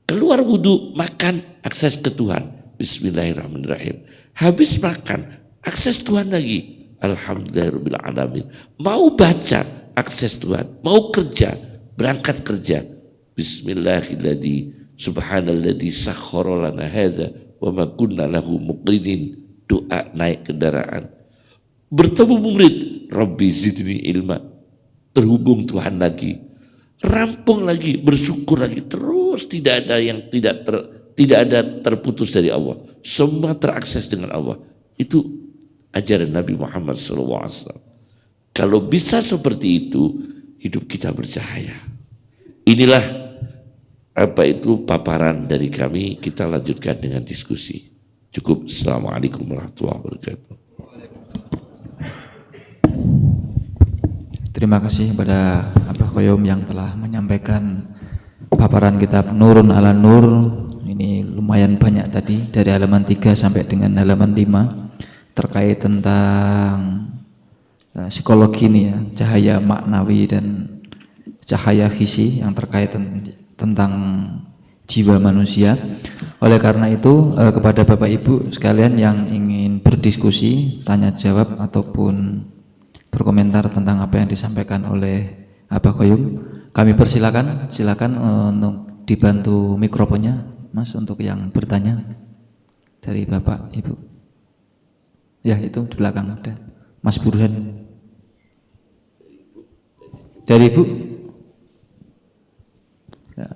Keluar wudu, makan, akses ke Tuhan. Bismillahirrahmanirrahim. Habis makan, akses Tuhan lagi. Alhamdulillahirabbil alamin. Mau baca, akses Tuhan. Mau kerja, berangkat kerja. Bismillahirrahmanirrahim. Subhanalladzi sakhkhara lana hadza wa ma kunna lahu muqrinin. Doa naik kendaraan. Bertemu murid, Rabbi zidni ilma. Terhubung Tuhan lagi. Rampung lagi, bersyukur lagi. Terus tidak ada yang tidak ada terputus dari Allah. Semua terakses dengan Allah. Itu ajaran Nabi Muhammad SAW. Kalau bisa seperti itu, hidup kita bercahaya. Inilah paparan dari kami. Kita lanjutkan dengan diskusi. Cukup. Assalamualaikum warahmatullahi wabarakatuh. Terima kasih kepada Abah Qayyum yang telah menyampaikan paparan kitab Nurun ala Nur. Ini lumayan banyak tadi, dari halaman 3 sampai dengan halaman 5, terkait tentang psikologi ini ya, cahaya maknawi dan cahaya hisi yang terkait tentang jiwa manusia. Oleh karena itu kepada Bapak Ibu sekalian yang ingin berdiskusi, tanya jawab ataupun berkomentar tentang apa yang disampaikan oleh Abah Qayyum, kami persilakan, silakan untuk dibantu mikrofonnya, Mas, untuk yang bertanya dari Bapak Ibu. Ya, itu di belakang ada Mas Burhan. Dari Ibu. Ya.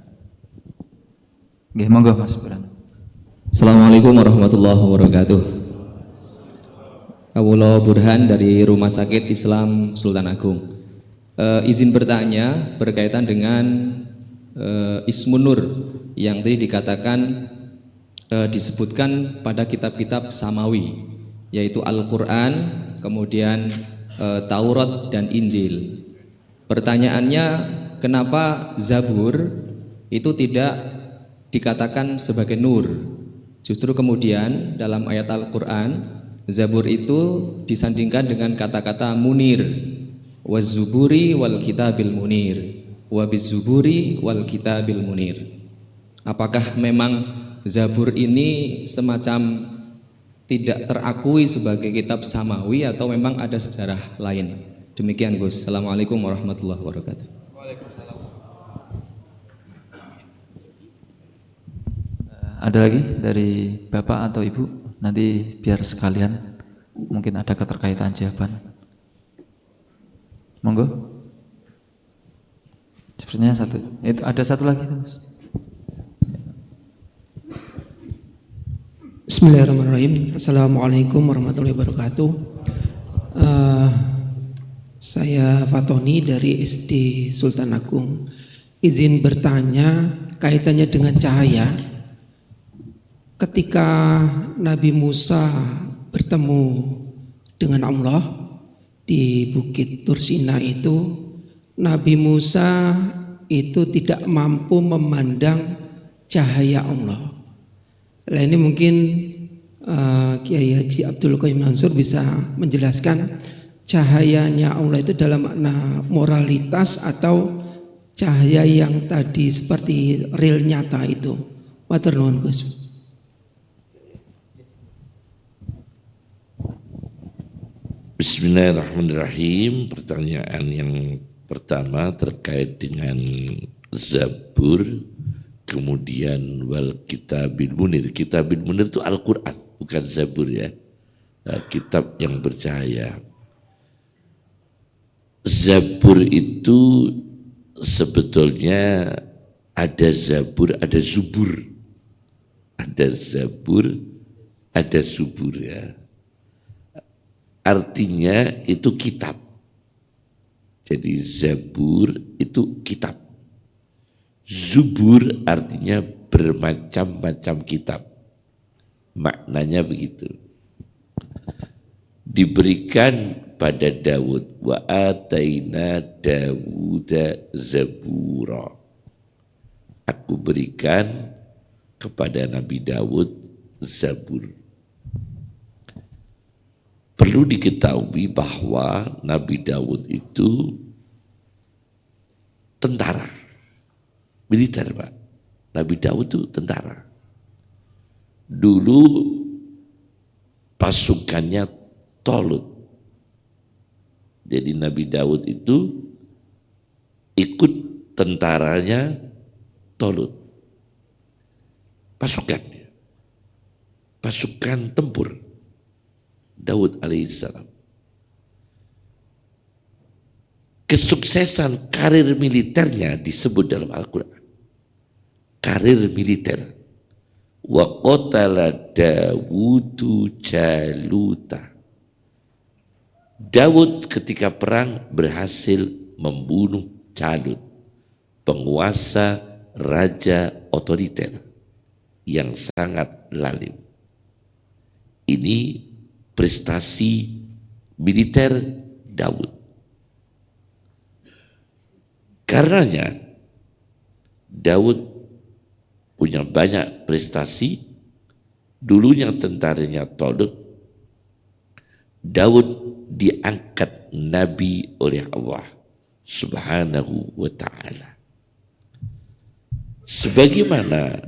Nggih, monggo Mas Burhan. Assalamualaikum warahmatullahi wabarakatuh. Kawula Burhan dari Rumah Sakit Islam Sultan Agung. Izin bertanya berkaitan dengan Ismun Nur yang tadi dikatakan disebutkan pada kitab-kitab Samawi, yaitu Al-Quran, kemudian Taurat dan Injil. Pertanyaannya, kenapa Zabur itu tidak dikatakan sebagai nur? Justru kemudian dalam ayat Al-Quran, Zabur itu disandingkan dengan kata-kata munir, waz-zuburi wal kitabil munir, wabiz-zuburi wal kitabil munir. Apakah memang Zabur ini semacam tidak terakui sebagai kitab samawi atau memang ada sejarah lain? Demikian Gus. Assalamualaikum warahmatullahi wabarakatuh. Ada lagi dari Bapak atau Ibu? Nanti biar sekalian, mungkin ada keterkaitan jawaban. Monggo. Sepertinya satu. Itu ada satu lagi, Mas. Bismillahirrahmanirrahim. Assalamualaikum warahmatullahi wabarakatuh. Saya Fatoni dari SD Sultan Agung. Izin bertanya kaitannya dengan cahaya. Ketika Nabi Musa bertemu dengan Allah di Bukit Tursina itu, Nabi Musa itu tidak mampu memandang cahaya Allah. Nah, ini mungkin Kiai Haji Abdul Qayyum Mansur bisa menjelaskan cahayanya Allah itu dalam makna moralitas atau cahaya yang tadi seperti real nyata itu. Matur nuwun Gus. Bismillahirrahmanirrahim. Pertanyaan yang pertama terkait dengan Zabur, kemudian wal kitabil munir. Kitabil munir itu Al-Quran, bukan Zabur ya. Kitab yang bercahaya. Zabur itu sebetulnya ada Zabur, ada Zubur. Ada Zabur, ada Zubur ya. Artinya itu kitab. Jadi Zabur itu kitab. Zubur artinya bermacam-macam kitab. Maknanya begitu. Diberikan pada Daud. Wa ataina Dawuda Zabura. Aku berikan kepada Nabi Daud Zabur. Perlu diketahui bahwa Nabi Daud itu tentara, militer Pak. Nabi Daud itu tentara. Dulu pasukannya Tolut. Jadi Nabi Daud itu ikut tentaranya Tolut. Pasukannya. Pasukan tempur. Daud alaihissalam. Kesuksesan karir militernya disebut dalam Al-Quran. Karir militer. Wa qatala Dawudu Jaluta. Daud ketika perang berhasil membunuh Jalut, penguasa raja otoriter yang sangat lalim. Ini prestasi militer Daud. Karenanya Daud punya banyak prestasi. Dulunya tentaranya Talut, Daud diangkat nabi oleh Allah Subhanahu wa ta'ala. Sebagaimana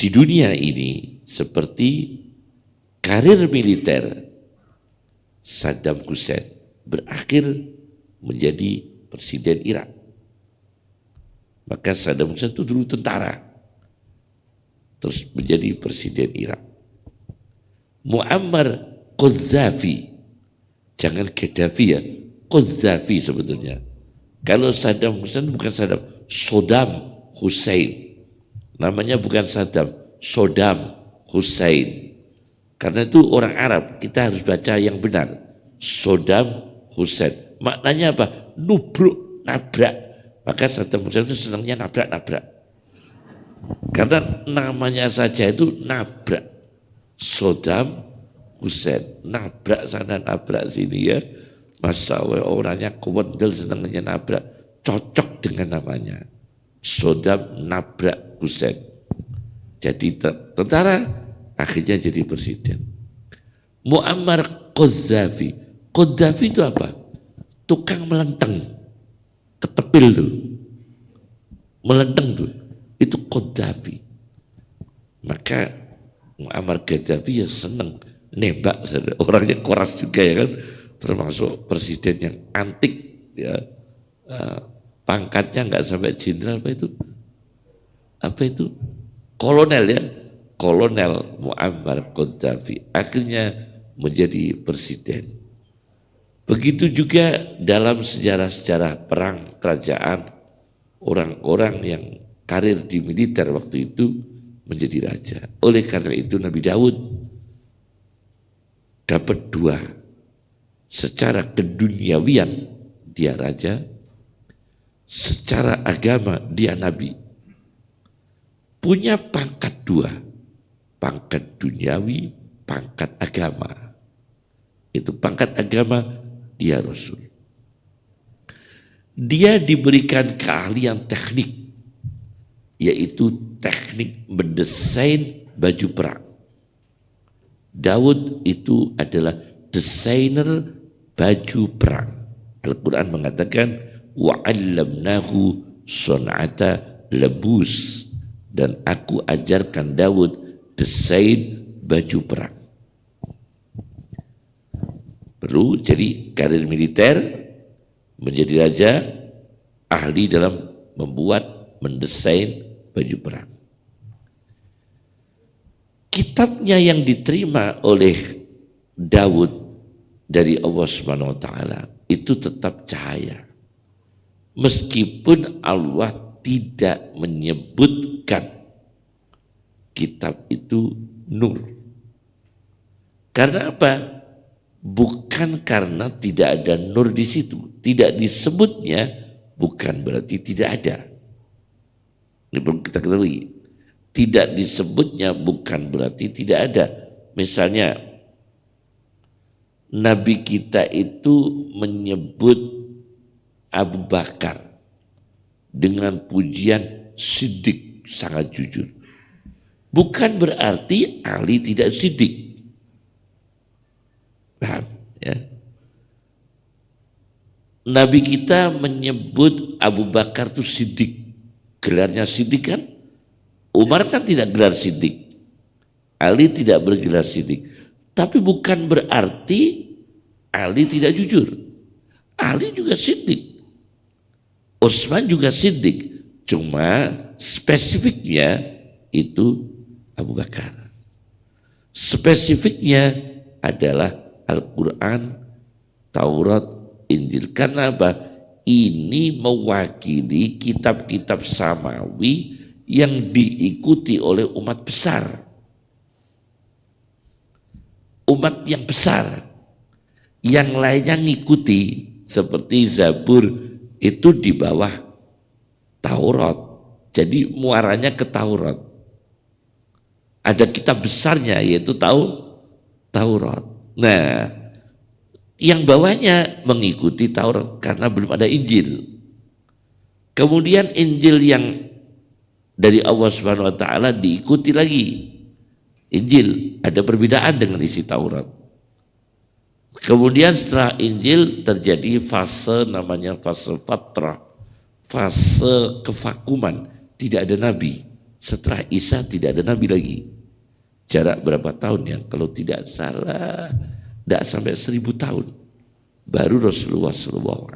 di dunia ini seperti karir militer Saddam Hussein berakhir menjadi presiden Irak. Maka Saddam Hussein itu dulu tentara, terus menjadi presiden Irak. Muammar Qaddafi, jangan Gaddafi ya, Qaddafi sebetulnya. Kalau Saddam Hussein bukan Saddam Hussein. Namanya bukan Saddam, Saddam Hussein. Karena itu orang Arab, kita harus baca yang benar. Saddam Hussein. Maknanya apa? Nubruk, nabrak. Maka Saddam Hussein itu senangnya nabrak-nabrak. Karena namanya saja itu nabrak. Saddam Hussein, nabrak sana nabrak sini ya. Masa orangnya kewendel senangnya nabrak, cocok dengan namanya. Saddam nabrak Hussein. Jadi tentara akhirnya jadi presiden. Muammar Qaddafi. Qaddafi itu apa? Tukang melenteng, ketepil tuh, melenteng tuh. Itu Qaddafi. Maka Muammar Gaddafi ya seneng nembak, orangnya keras juga ya kan, termasuk presiden yang antik ya, pangkatnya nggak sampai jenderal, apa itu kolonel ya, kolonel Muammar Gaddafi akhirnya menjadi presiden. Begitu juga dalam sejarah-sejarah perang kerajaan, orang-orang yang karir di militer waktu itu menjadi raja. Oleh karena itu Nabi Daud dapat dua. Secara keduniawian dia raja, secara agama dia nabi. Punya pangkat dua, pangkat duniawi, pangkat agama. Itu pangkat agama dia Rasul. Dia diberikan keahlian teknik, yaitu teknik mendesain baju perang. Daud itu adalah desainer baju perang. Al-Quran mengatakan wa'allamnahu son'ata labus, dan aku ajarkan Daud desain baju perang. Perlu jadi karir militer, menjadi raja, ahli dalam membuat, mendesain baju perang. Kitabnya yang diterima oleh Daud dari Allah Subhanahu wa taala itu tetap cahaya. Meskipun Allah tidak menyebutkan kitab itu nur. Karena apa? Bukan karena tidak ada nur di situ. Tidak disebutnya bukan berarti tidak ada. Ini perlu kita ketahui. Tidak disebutnya bukan berarti tidak ada. Misalnya Nabi kita itu menyebut Abu Bakar dengan pujian siddiq, sangat jujur. Bukan berarti Ali tidak siddiq. Paham ya? Nabi kita menyebut Abu Bakar itu siddiq. Gelarnya siddiq kan? Umar kan tidak gelar siddiq. Ali tidak bergelar siddiq. Tapi bukan berarti Ali tidak jujur. Ali juga siddiq. Utsman juga siddiq. Cuma spesifiknya itu Abu Bakar. Spesifiknya adalah Al-Quran, Taurat, Injil. Karena apa? Ini mewakili kitab-kitab samawi yang diikuti oleh umat besar. Umat yang besar. Yang lainnya ngikuti, seperti Zabur itu di bawah Taurat. Jadi muaranya ke Taurat. Ada kitab besarnya yaitu Taurat. Nah, Yang bawahnya mengikuti Taurat karena belum ada Injil. Kemudian Injil yang dari Allah Subhanahu wa taala diikuti lagi. Injil ada perbedaan dengan isi Taurat. Kemudian setelah Injil terjadi fase namanya fase fatrah, fase kevakuman, tidak ada nabi. Setelah Isa tidak ada nabi lagi. Jarak berapa tahun ya? Kalau tidak salah, tidak sampai 1000 tahun. Baru Rasulullah SAW.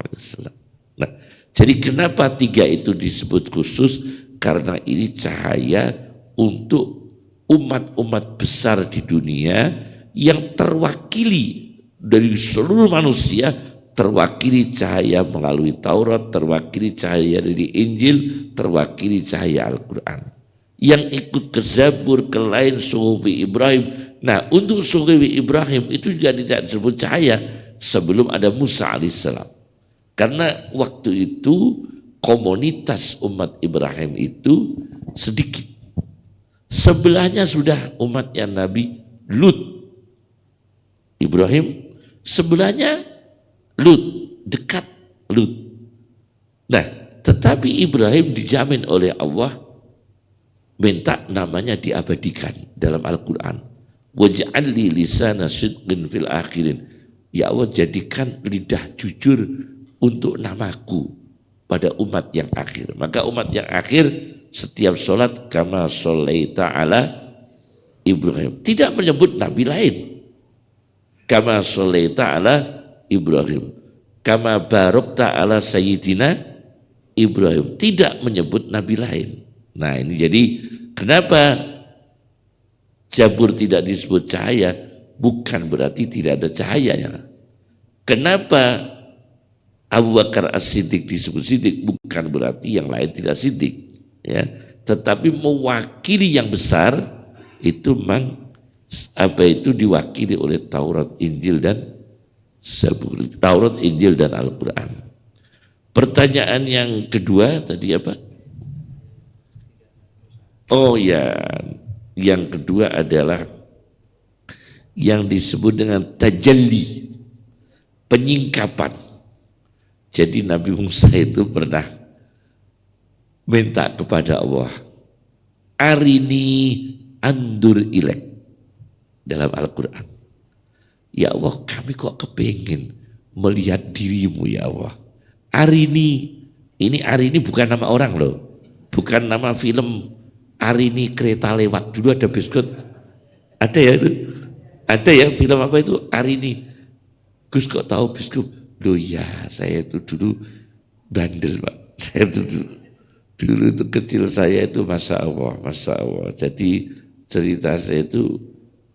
Nah, jadi kenapa 3 itu disebut khusus? Karena ini cahaya untuk umat-umat besar di dunia yang terwakili dari seluruh manusia, terwakili cahaya melalui Taurat, terwakili cahaya dari Injil, terwakili cahaya Al-Quran. Yang ikut ke Zabur, ke lain Suhufi Ibrahim. Nah, untuk Suhufi Ibrahim itu juga tidak disebut cahaya sebelum ada Musa alaihissalam. Karena waktu itu komunitas umat Ibrahim itu sedikit. Sebelahnya sudah umatnya Nabi Lut. Ibrahim, sebelahnya Lut, dekat Lut. Nah, tetapi Ibrahim dijamin oleh Allah minta namanya diabadikan dalam Al-Quran. Waj'alli lisana sidqin fil akhirin. Ya Allah, jadikan lidah jujur untuk namaku pada umat yang akhir. Maka umat yang akhir setiap sholat kama sholaita ala Ibrahim. Tidak menyebut nabi lain. Kama sholaita ala Ibrahim. Kama barokta ala Sayyidina Ibrahim. Tidak menyebut nabi lain. Nah, ini jadi kenapa Zabur tidak disebut cahaya? Bukan berarti tidak ada cahayanya. Kenapa Abu Bakar As-Siddiq disebut Siddiq? Bukan berarti yang lain tidak Siddiq, ya. Tetapi mewakili yang besar itu memang diwakili oleh Taurat, Injil dan Zabur. Taurat, Injil dan Al-Quran. Pertanyaan yang kedua tadi apa? Oh ya, yang kedua adalah yang disebut dengan tajalli, penyingkapan. Jadi Nabi Musa itu pernah minta kepada Allah, arini andur ilek, dalam Al-Quran. Ya Allah, kami kok kepingin melihat dirimu ya Allah. Arini, ini Arini bukan nama orang loh, bukan nama film. Arini kereta lewat, dulu ada biskut, ada ya itu, ada ya film apa itu Arini. Gus kok tahu biskut? Loh ya, saya itu dulu bandel Pak. Saya itu dulu itu kecil saya itu Masya Allah. Jadi cerita saya itu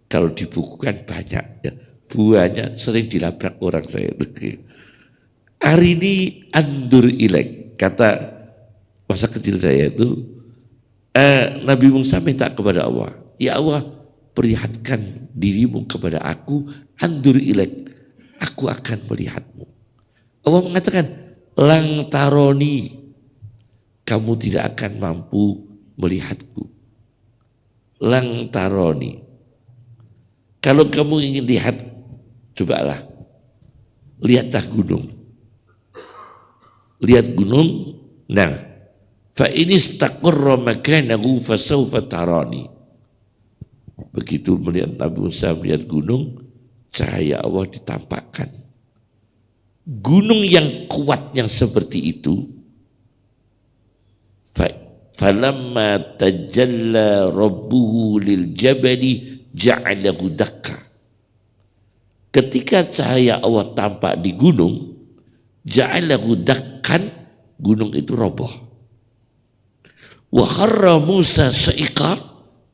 kalau dibukukan banyak ya, buahnya sering dilabrak orang saya itu. Arini andur ilek, kata masa kecil saya itu. Nabi Musa minta kepada Allah, ya Allah, perlihatkan dirimu kepada aku, andur ilek, aku akan melihatmu. Allah mengatakan, lang taroni, kamu tidak akan mampu melihatku. Lang taroni, kalau kamu ingin lihat, cobalah lihatlah gunung. Lihat gunung, nah, fa in istaqarra makanahu fasawfa tarani. Begitu melihat Nabi Musa melihat gunung, cahaya Allah ditampakkan. Gunung yang kuat yang seperti itu, falamma tajalla rabbuhu lil jabali ja'alahu dakka. Ketika cahaya Allah tampak di gunung, ja'alahu dakkan, gunung itu roboh. Wa kharra Musa sa'iqa,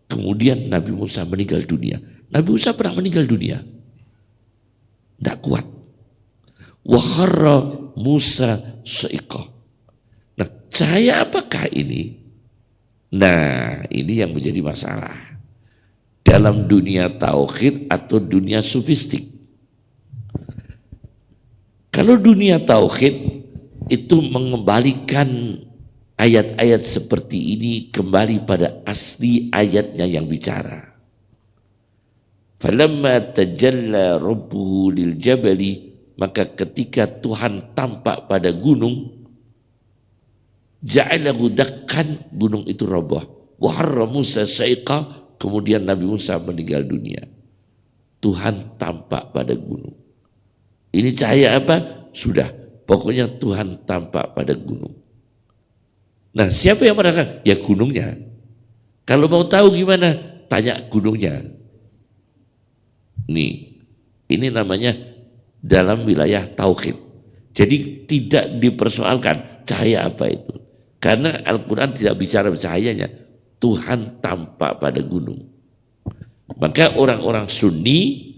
kemudian Nabi Musa meninggal dunia. Nabi Musa pernah meninggal dunia, tidak kuat. Wa kharra Musa sa'iqa. Nah, cahaya apakah ini? Nah, ini yang menjadi masalah dalam dunia tauhid atau dunia sufistik. Kalau dunia tauhid itu mengembalikan ayat-ayat seperti ini kembali pada asli ayatnya yang bicara. Falamma tajalla rabbuhu lil jabali maka ketika Tuhan tampak pada gunung, ja'alahu dakkan, gunung itu roboh. Wa harra Musa saiqa, kemudian Nabi Musa meninggal dunia. Tuhan tampak pada gunung. Ini cahaya apa? Sudah, pokoknya Tuhan tampak pada gunung. Nah, siapa yang merasakan? Ya gunungnya. Kalau mau tahu gimana? Tanya gunungnya. Nih, ini namanya dalam wilayah tauhid. Jadi tidak dipersoalkan cahaya apa itu. Karena Al-Quran tidak bicara cahayanya. Tuhan tampak pada gunung. Maka orang-orang Sunni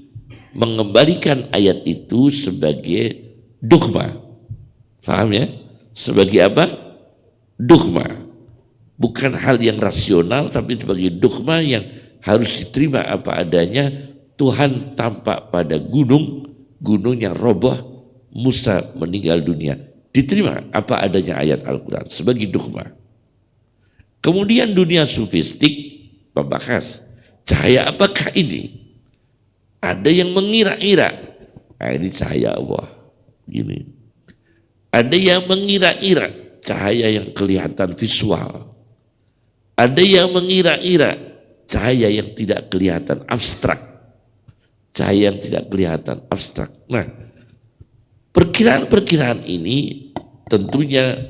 mengembalikan ayat itu sebagai dogma. Paham ya? Sebagai apa? Dogma. Bukan hal yang rasional, tapi sebagai dogma yang harus diterima apa adanya. Tuhan tampak pada gunung, gunung yang roboh, Musa meninggal dunia. Diterima apa adanya ayat Al-Quran sebagai dogma. Kemudian dunia sufistik membahas cahaya apakah ini? Ada yang mengira-ira, nah ini cahaya Allah. Gini. Ada yang mengira-ira cahaya yang kelihatan visual. Ada yang mengira-ira cahaya yang tidak kelihatan abstrak. Cahaya yang tidak kelihatan abstrak. Nah, perkiraan-perkiraan ini tentunya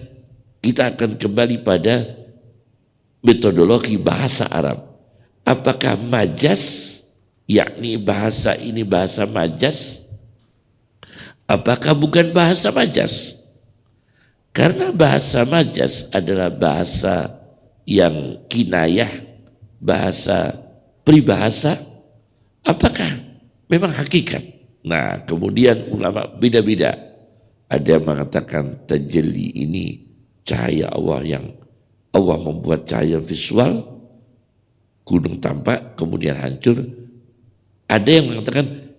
kita akan kembali pada metodologi bahasa Arab. Apakah majaz, yakni bahasa ini bahasa majaz? Apakah bukan bahasa majaz? Karena bahasa majaz adalah bahasa yang kinayah, bahasa peribahasa. Apakah memang hakikat? Nah, kemudian ulama beda-beda. Ada yang mengatakan tajalli ini cahaya Allah yang Allah membuat cahaya visual, gunung tampak kemudian hancur. Ada yang mengatakan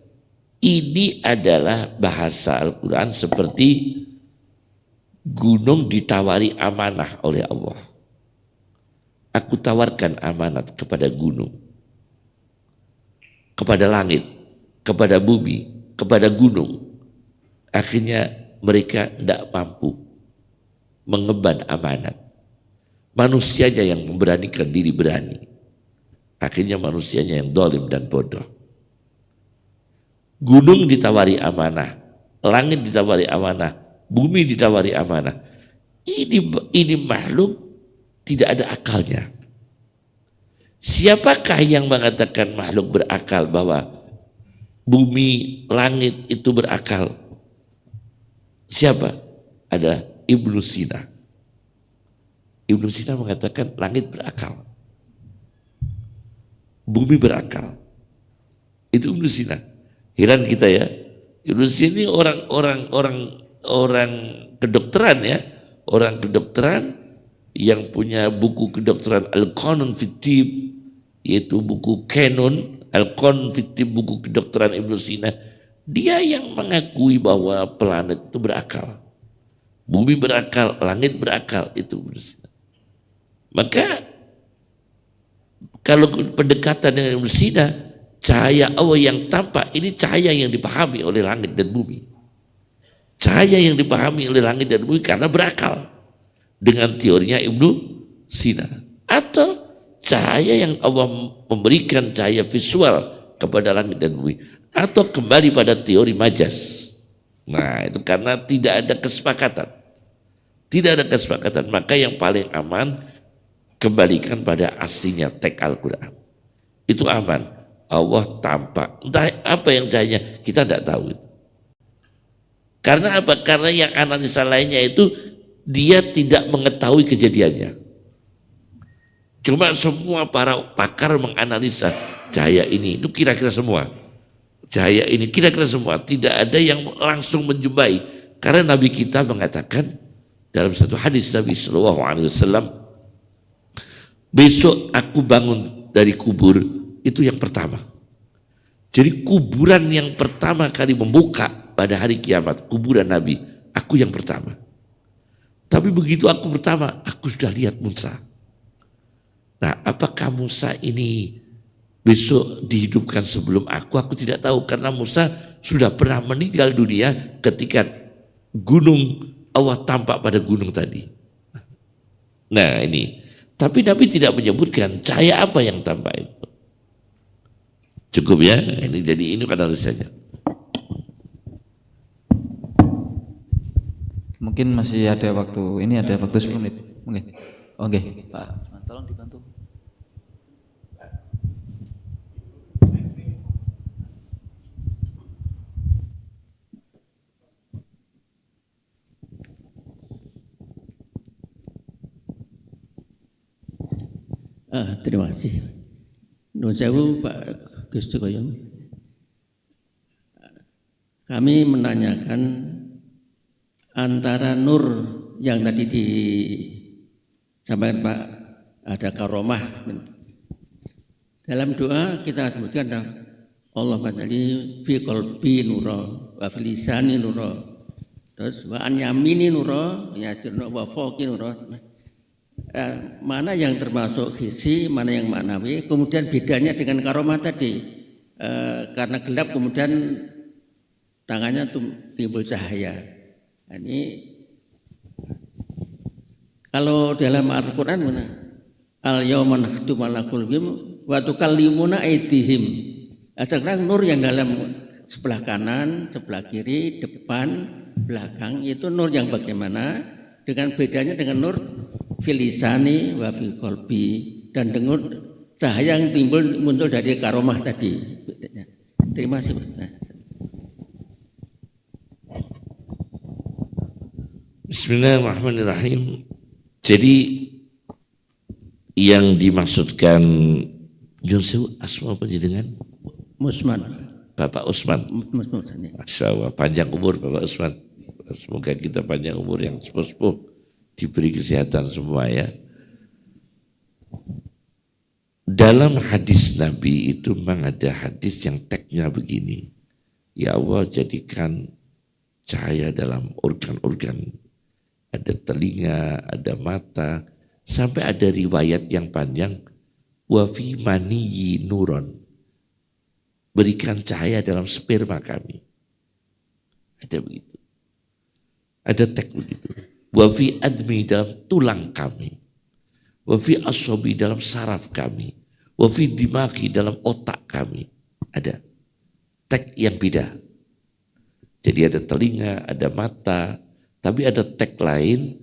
ini adalah bahasa Al-Quran seperti gunung ditawari amanah oleh Allah. Aku tawarkan amanat kepada gunung, kepada langit, kepada bumi, kepada gunung. Akhirnya mereka tidak mampu mengemban amanat. Manusianya yang memberanikan diri berani. Akhirnya manusianya yang zalim dan bodoh. Gunung ditawari amanah, langit ditawari amanah, bumi ditawari amanah. Ini makhluk tidak ada akalnya. Siapakah yang mengatakan makhluk berakal bahwa bumi, langit itu berakal? Siapa? Adalah Ibnu Sina. Ibnu Sina mengatakan langit berakal, bumi berakal. Itu Ibnu Sina. Heran kita ya. Ibnu Sina ini orang kedokteran ya, orang kedokteran yang punya buku kedokteran Al-Qanun fit Tibb, yaitu buku Canon Al-Qanun fit Tibb, buku kedokteran Ibnu Sina. Dia yang mengakui bahwa planet itu berakal, bumi berakal, langit berakal, itu Ibnu Sina. Maka kalau pendekatan dengan Ibnu Sina, cahaya Allah yang tampak ini cahaya yang dipahami oleh langit dan bumi. Cahaya yang dipahami oleh langit dan bumi karena berakal dengan teorinya Ibnu Sina. Atau cahaya yang Allah memberikan cahaya visual kepada langit dan bumi. Atau kembali pada teori majaz. Nah, itu karena tidak ada kesepakatan. Tidak ada kesepakatan, maka yang paling aman kembalikan pada aslinya teks Al-Quran. Itu aman. Allah tampak. Entah apa yang cahayanya, kita tidak tahu. Karena apa? Karena yang analisa lainnya itu dia tidak mengetahui kejadiannya. Cuma semua para pakar menganalisa cahaya ini, itu kira-kira semua. Cahaya ini kira-kira semua. Tidak ada yang langsung menjumpai. Karena Nabi kita mengatakan dalam satu hadis Nabi SAW, besok aku bangun dari kubur, itu yang pertama. Jadi kuburan yang pertama kali membuka pada hari kiamat, kuburan Nabi, aku yang pertama. Tapi begitu aku pertama, aku sudah lihat Musa. Nah, apakah Musa ini besok dihidupkan sebelum aku tidak tahu. Karena Musa sudah pernah meninggal dunia ketika gunung Allah tampak pada gunung tadi. Nah ini, tapi Nabi tidak menyebutkan cahaya apa yang tampak itu. Cukup ya, ini jadi ini analisanya. Mungkin masih ada waktu, ini ada waktu 10 menit. Oke, Pak, tolong dibantu. Terima kasih. Nuwun sewu Pak Gus Jokowi. Kami menanyakan antara nur yang tadi disampaikan Pak, ada karomah. Dalam doa kita sebutkan Allah matali fi qalbi nura wa fi lisani nura. Terus wa an yamini nura, yasirna wa fawqi nura. Mana yang termasuk hisi, mana yang maknawi, kemudian bedanya dengan karomah tadi, karena gelap kemudian tangannya timbul cahaya. Ini kalau dalam Al-Quran mana? Al-yawma nakhtimu ala qulubihim wa tukallimuna aydihim. Sekarang nur yang dalam sebelah kanan, sebelah kiri, depan, belakang itu nur yang bagaimana? Dengan bedanya dengan nur filisani wa fil qalbi, dan dengan cahaya yang muncul dari karomah tadi. Terima kasih. Bismillahirrahmanirrahim. Jadi yang dimaksudkan Yunus Asma Panjenengan Musman. Bapak Usman. Masya Allah, panjang umur Bapak Usman. Semoga kita panjang umur yang sepuh-sepuh, diberi kesehatan semua ya. Dalam hadis Nabi itu memang ada hadis yang teksnya begini. Ya Allah, jadikan cahaya dalam organ-organ. Ada telinga, ada mata, sampai ada riwayat yang panjang, wa fi maniyyi nuron. Berikan cahaya dalam sperma kami. Ada begitu. Ada teks begitu. Wa fi admi dalam tulang kami. Wa fi asobi dalam saraf kami. Wa fi dimaki dalam otak kami. Ada teks yang beda. Jadi ada telinga, ada mata, tapi ada teks lain,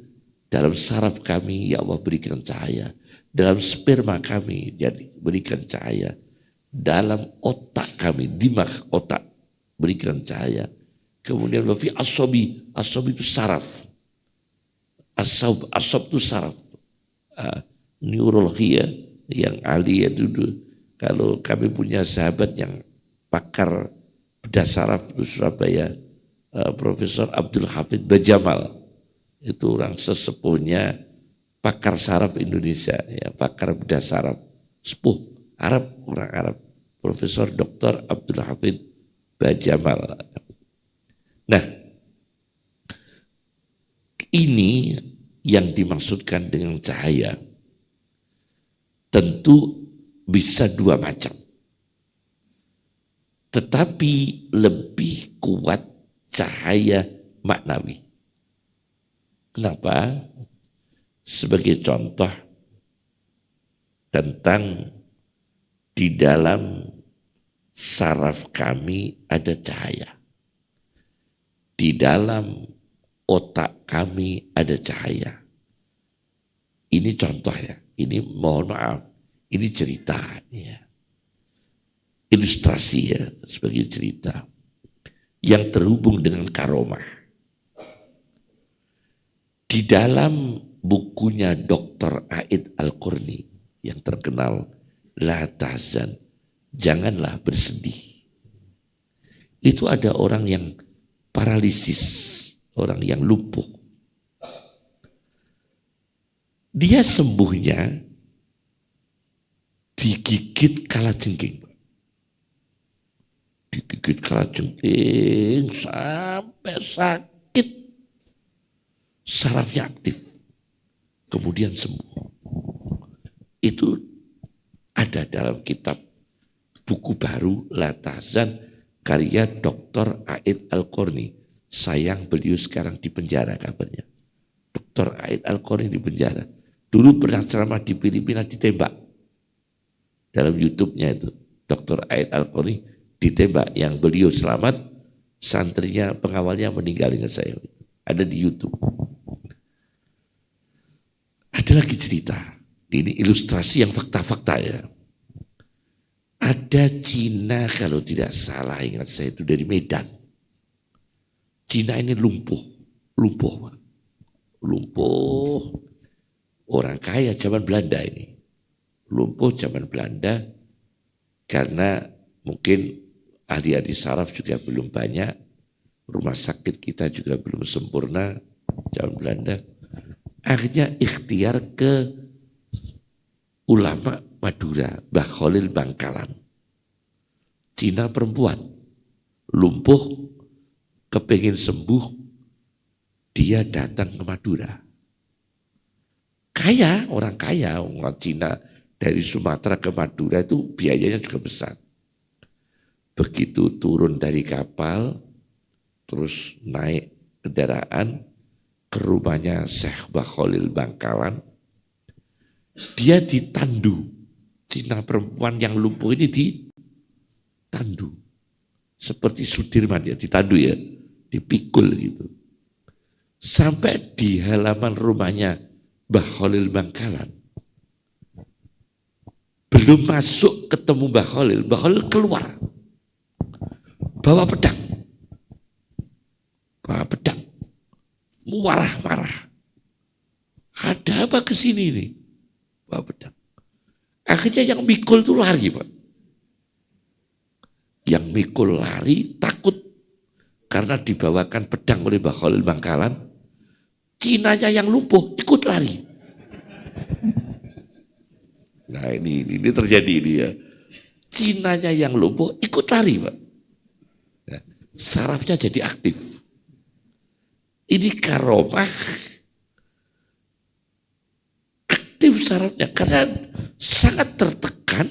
dalam saraf kami ya Allah berikan cahaya. Dalam sperma kami jadi berikan cahaya. Dalam otak kami, dimak otak berikan cahaya. Kemudian wa fi asobi, asobi itu saraf. Asob itu saraf. Neurologi ya, yang ahli ya dulu. Kalau kami punya sahabat yang pakar bedah saraf di Surabaya, Profesor Abdul Hafid Bajamal, itu orang sesepuhnya pakar saraf Indonesia, ya, pakar bedah saraf, sepuh Arab, orang Arab, Profesor Dr. Abdul Hafid Bajamal. Nah, ini yang dimaksudkan dengan cahaya. Tentu bisa dua macam. Tetapi lebih kuat cahaya maknawi. Kenapa? Sebagai contoh tentang di dalam saraf kami ada cahaya. Di dalam otak kami ada cahaya. Ini contoh ya. Ini mohon maaf. Ini cerita ya. Ilustrasi ya, sebagai cerita yang terhubung dengan karomah. Di dalam bukunya Dr. Aid Al-Qurni yang terkenal, La tahzan, janganlah bersedih. Itu ada orang yang paralisis, orang yang lumpuh. Dia sembuhnya digigit kalajengking. Digigit kalajengking sampai sakit. Sarafnya aktif. Kemudian sembuh. Itu ada dalam kitab buku baru La Tahzan, karya Dr. Aid Al-Qarni. Sayang beliau sekarang di penjara kabarnya. Dr. Aid Al-Qarni di penjara. Dulu pernah ceramah di Filipina ditembak. Dalam YouTube-nya itu, Dr. Aid Al-Qarni ditembak. Yang beliau selamat, santrinya pengawalnya meninggal, ingat saya. Ada di YouTube. Ada lagi cerita. Ini ilustrasi yang fakta-fakta ya. Ada Cina kalau tidak salah, ingat saya itu dari Medan. Cina ini lumpuh. Orang kaya zaman Belanda ini. Lumpuh zaman Belanda karena mungkin ahli-ahli saraf juga belum banyak. Rumah sakit kita juga belum sempurna zaman Belanda. Akhirnya ikhtiar ke ulama Madura, Mbah Khalil Bangkalan. Cina perempuan, lumpuh, kepingin sembuh, dia datang ke Madura. Kaya, orang Cina dari Sumatera ke Madura itu biayanya juga besar. Begitu turun dari kapal, terus naik kendaraan ke rumahnya Syekh Mbah Khalil Bangkalan, dia ditandu. Cina perempuan yang lumpuh ini ditandu. Seperti Sudirman ya, ditandu ya, dipikul gitu. Sampai di halaman rumahnya Mbah Khalil Bangkalan. Belum masuk ketemu Mbah Khalil keluar. Bawa pedang. Marah-marah. Ada apa kesini nih? Bawa pedang. Akhirnya yang mikul itu lari, Pak. Yang mikul lari takut karena dibawakan pedang oleh Mbah Khalil Bangkalan. Cinanya yang lumpuh ikut lari. Nah ini terjadi ini ya. Cinanya yang lumpuh ikut lari, Pak. Nah, sarafnya jadi aktif. Ini karomah aktif sarafnya karena sangat tertekan.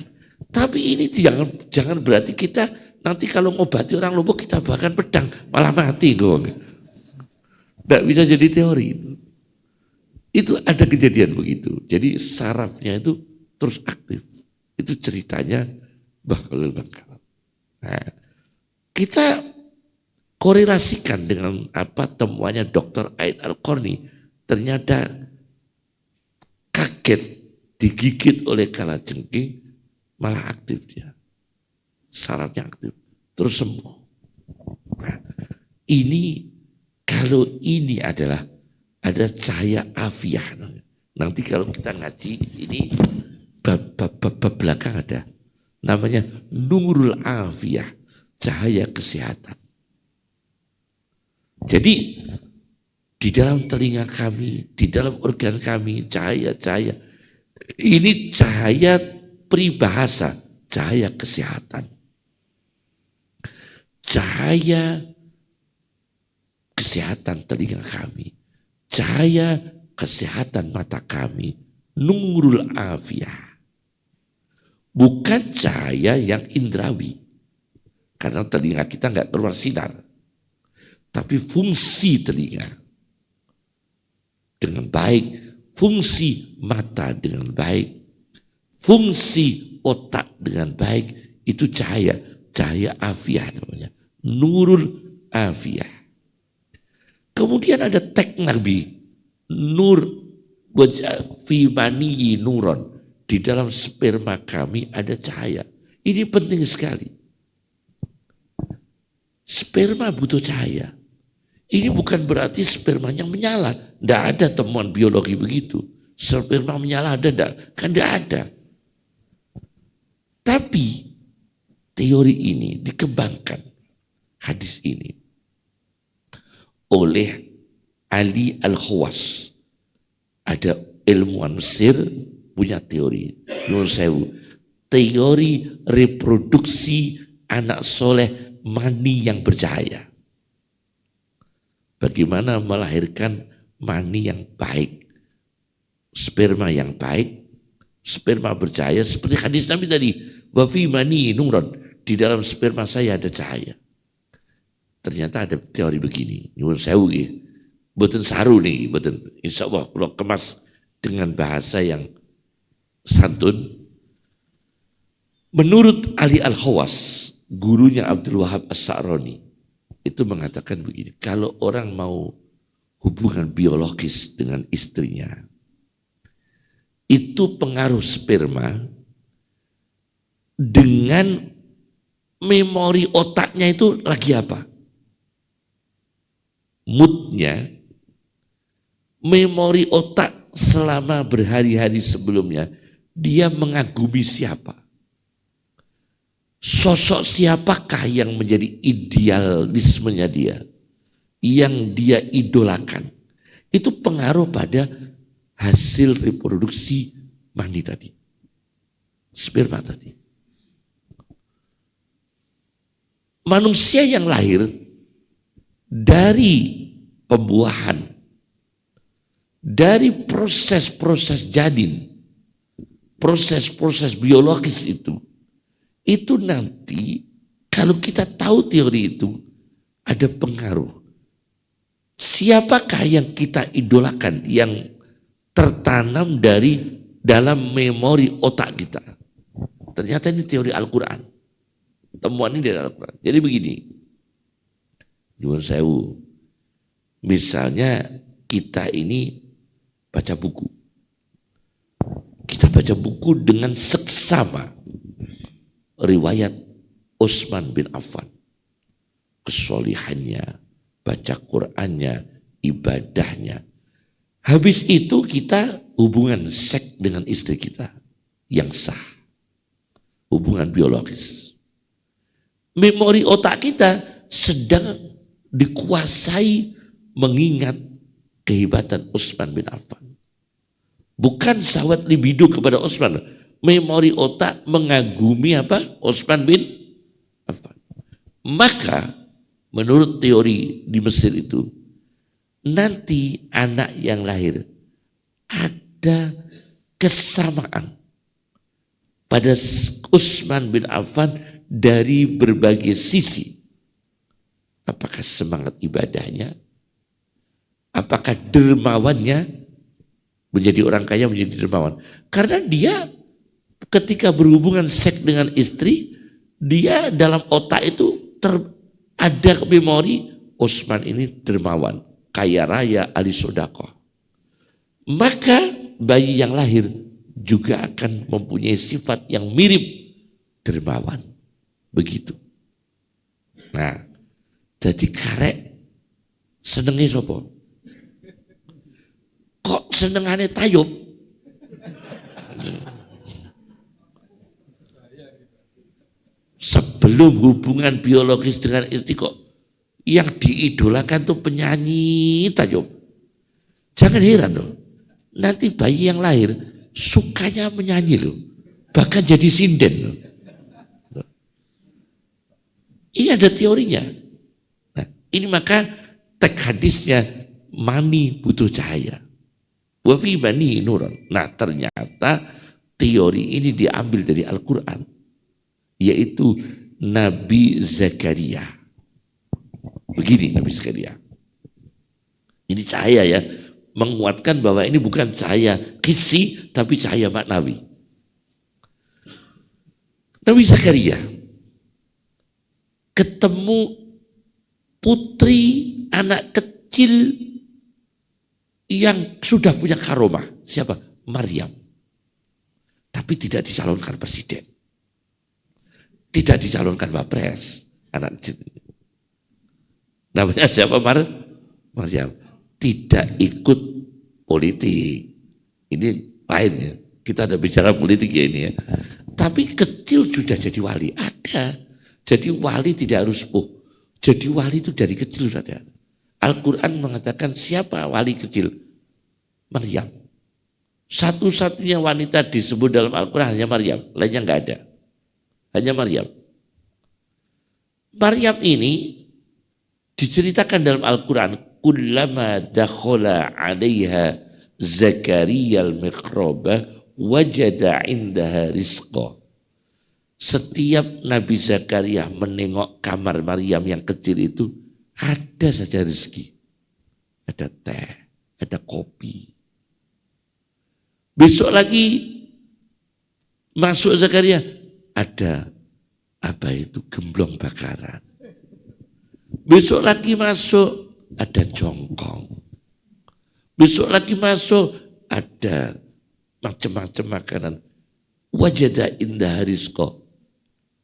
Tapi ini jangan berarti kita nanti kalau ngobati orang lumpuh kita bahkan pedang malah mati dong. Tidak bisa jadi teori itu. Itu ada kejadian begitu. Jadi sarafnya itu terus aktif. Itu ceritanya Mbah Khalil Bangkalan. Nah, kita korelasikan dengan apa temuannya Dr. Aid Al-Qarni. Ternyata kaget digigit oleh kalajengking malah aktif dia. Sarafnya aktif. Terus sembuh. Nah, ini kalau ini adalah ada cahaya afiah. Nanti kalau kita ngaji ini bab belakang ada. Namanya nurul afiyah, cahaya kesehatan. Jadi di dalam telinga kami, di dalam organ kami, cahaya-cahaya. Ini cahaya peribahasa, cahaya kesehatan. Cahaya kesehatan telinga kami. Cahaya kesehatan mata kami. Nurul afiyah. Bukan cahaya yang indrawi. Karena telinga kita nggak keluar sinar. Tapi fungsi telinga dengan baik, fungsi mata dengan baik, fungsi otak dengan baik, itu cahaya afiyah namanya. Nurul afiyah. Kemudian ada teks Nabi, nur fi maniyi nuron. Di dalam sperma kami ada cahaya. Ini penting sekali. Sperma butuh cahaya. Ini bukan berarti spermanya menyala. Tidak ada temuan biologi begitu. Sperma menyala ada enggak? Kan tidak ada. Tapi teori ini dikembangkan, hadis ini, oleh Ali Al-Khawas. Ada ilmuwan Mesir punya teori, Nur Sewu, teori reproduksi anak soleh mani yang bercahaya. Bagaimana melahirkan mani yang baik, sperma yang baik, sperma bercahaya seperti hadis Nabi tadi, wa fi mani nuron, di dalam sperma saya ada cahaya. ternyata ada teori begini. Nyuwun sewu nggih. Mboten saru nih, mboten. Insyaallah kula kemas dengan bahasa yang santun. Menurut Ali Al-Khawas, gurunya Abdul Wahab As-Sa'roni, itu mengatakan begini, kalau orang mau hubungan biologis dengan istrinya, itu pengaruh sperma dengan memori otaknya itu lagi apa? Moodnya, memori otak selama berhari-hari sebelumnya, dia mengagumi siapa? Sosok siapakah yang menjadi idealismenya dia, yang dia idolakan? Itu pengaruh pada hasil reproduksi mani tadi, sperma tadi. Manusia yang lahir dari pembuahan, dari proses-proses janin, proses-proses biologis itu nanti kalau kita tahu teori itu ada pengaruh. Siapakah yang kita idolakan, yang tertanam dari dalam memori otak kita? Ternyata ini teori Al-Quran. Temuan ini dari Al-Quran. Jadi begini, nyuwun sewu, misalnya kita ini baca buku. Kita baca buku dengan seksama riwayat Utsman bin Affan, kesolihannya, baca Qur'annya, ibadahnya. Habis itu kita hubungan seks dengan istri kita yang sah, hubungan biologis. Memori otak kita sedang dikuasai mengingat kehebatan Utsman bin Affan. Bukan syahwat libido kepada Utsman. Memori otak mengagumi apa? Utsman bin Affan. Maka menurut teori di Mesir itu, nanti anak yang lahir ada kesamaan pada Utsman bin Affan dari berbagai sisi. Apakah semangat ibadahnya? Apakah dermawannya? Menjadi orang kaya, menjadi dermawan. Karena dia ketika berhubungan seks dengan istri, dia dalam otak itu ada memori Utsman ini dermawan, kaya raya, ahli sedekah. Maka bayi yang lahir juga akan mempunyai sifat yang mirip dermawan. Begitu. Nah, jadi karek senengnya sapa? Kok senengane tayub? Sebelum hubungan biologis dengan istri kok yang diidolakan tuh penyanyi tayub. Jangan heran loh. Nanti bayi yang lahir sukanya menyanyi loh. Bahkan jadi sinden loh. Ini ada teorinya. Nah, ini maka teks hadisnya mani butuh cahaya. Wa fi bani nurun. Nah, ternyata teori ini diambil dari Al-Quran, yaitu Nabi Zakaria. Begini Nabi Zakaria. Ini cahaya ya, menguatkan bahwa ini bukan cahaya hissi tapi cahaya maknawi. Nabi Zakaria ketemu putri anak kecil yang sudah punya karomah. Siapa? Maryam. Tapi tidak dicalonkan presiden. Tidak dicalonkan wapres. Anak kecil. Namanya siapa? Maryam. Tidak ikut politik. Ini lain ya. Kita ada bicara politik ya ini ya. Tapi kecil sudah jadi wali. Ada. Jadi wali tidak harus jadi wali itu dari kecil saja. Al-Quran mengatakan siapa wali kecil? Maryam. Satu-satunya wanita disebut dalam Al-Quran hanya Maryam. Lainnya enggak ada. Hanya Maryam. Maryam ini diceritakan dalam Al-Quran. Kullama dakhala 'alaiha Zakaria al-miqraba wajada indaha rizqa. Setiap Nabi Zakaria menengok kamar Maryam yang kecil itu, Ada saja rezeki. Ada teh, ada kopi. Besok lagi masuk Zakaria, ada apa itu gemblong bakaran. Besok lagi masuk, ada jongkong. Besok lagi masuk, ada macam-macam makanan. Wajada indah rizqo.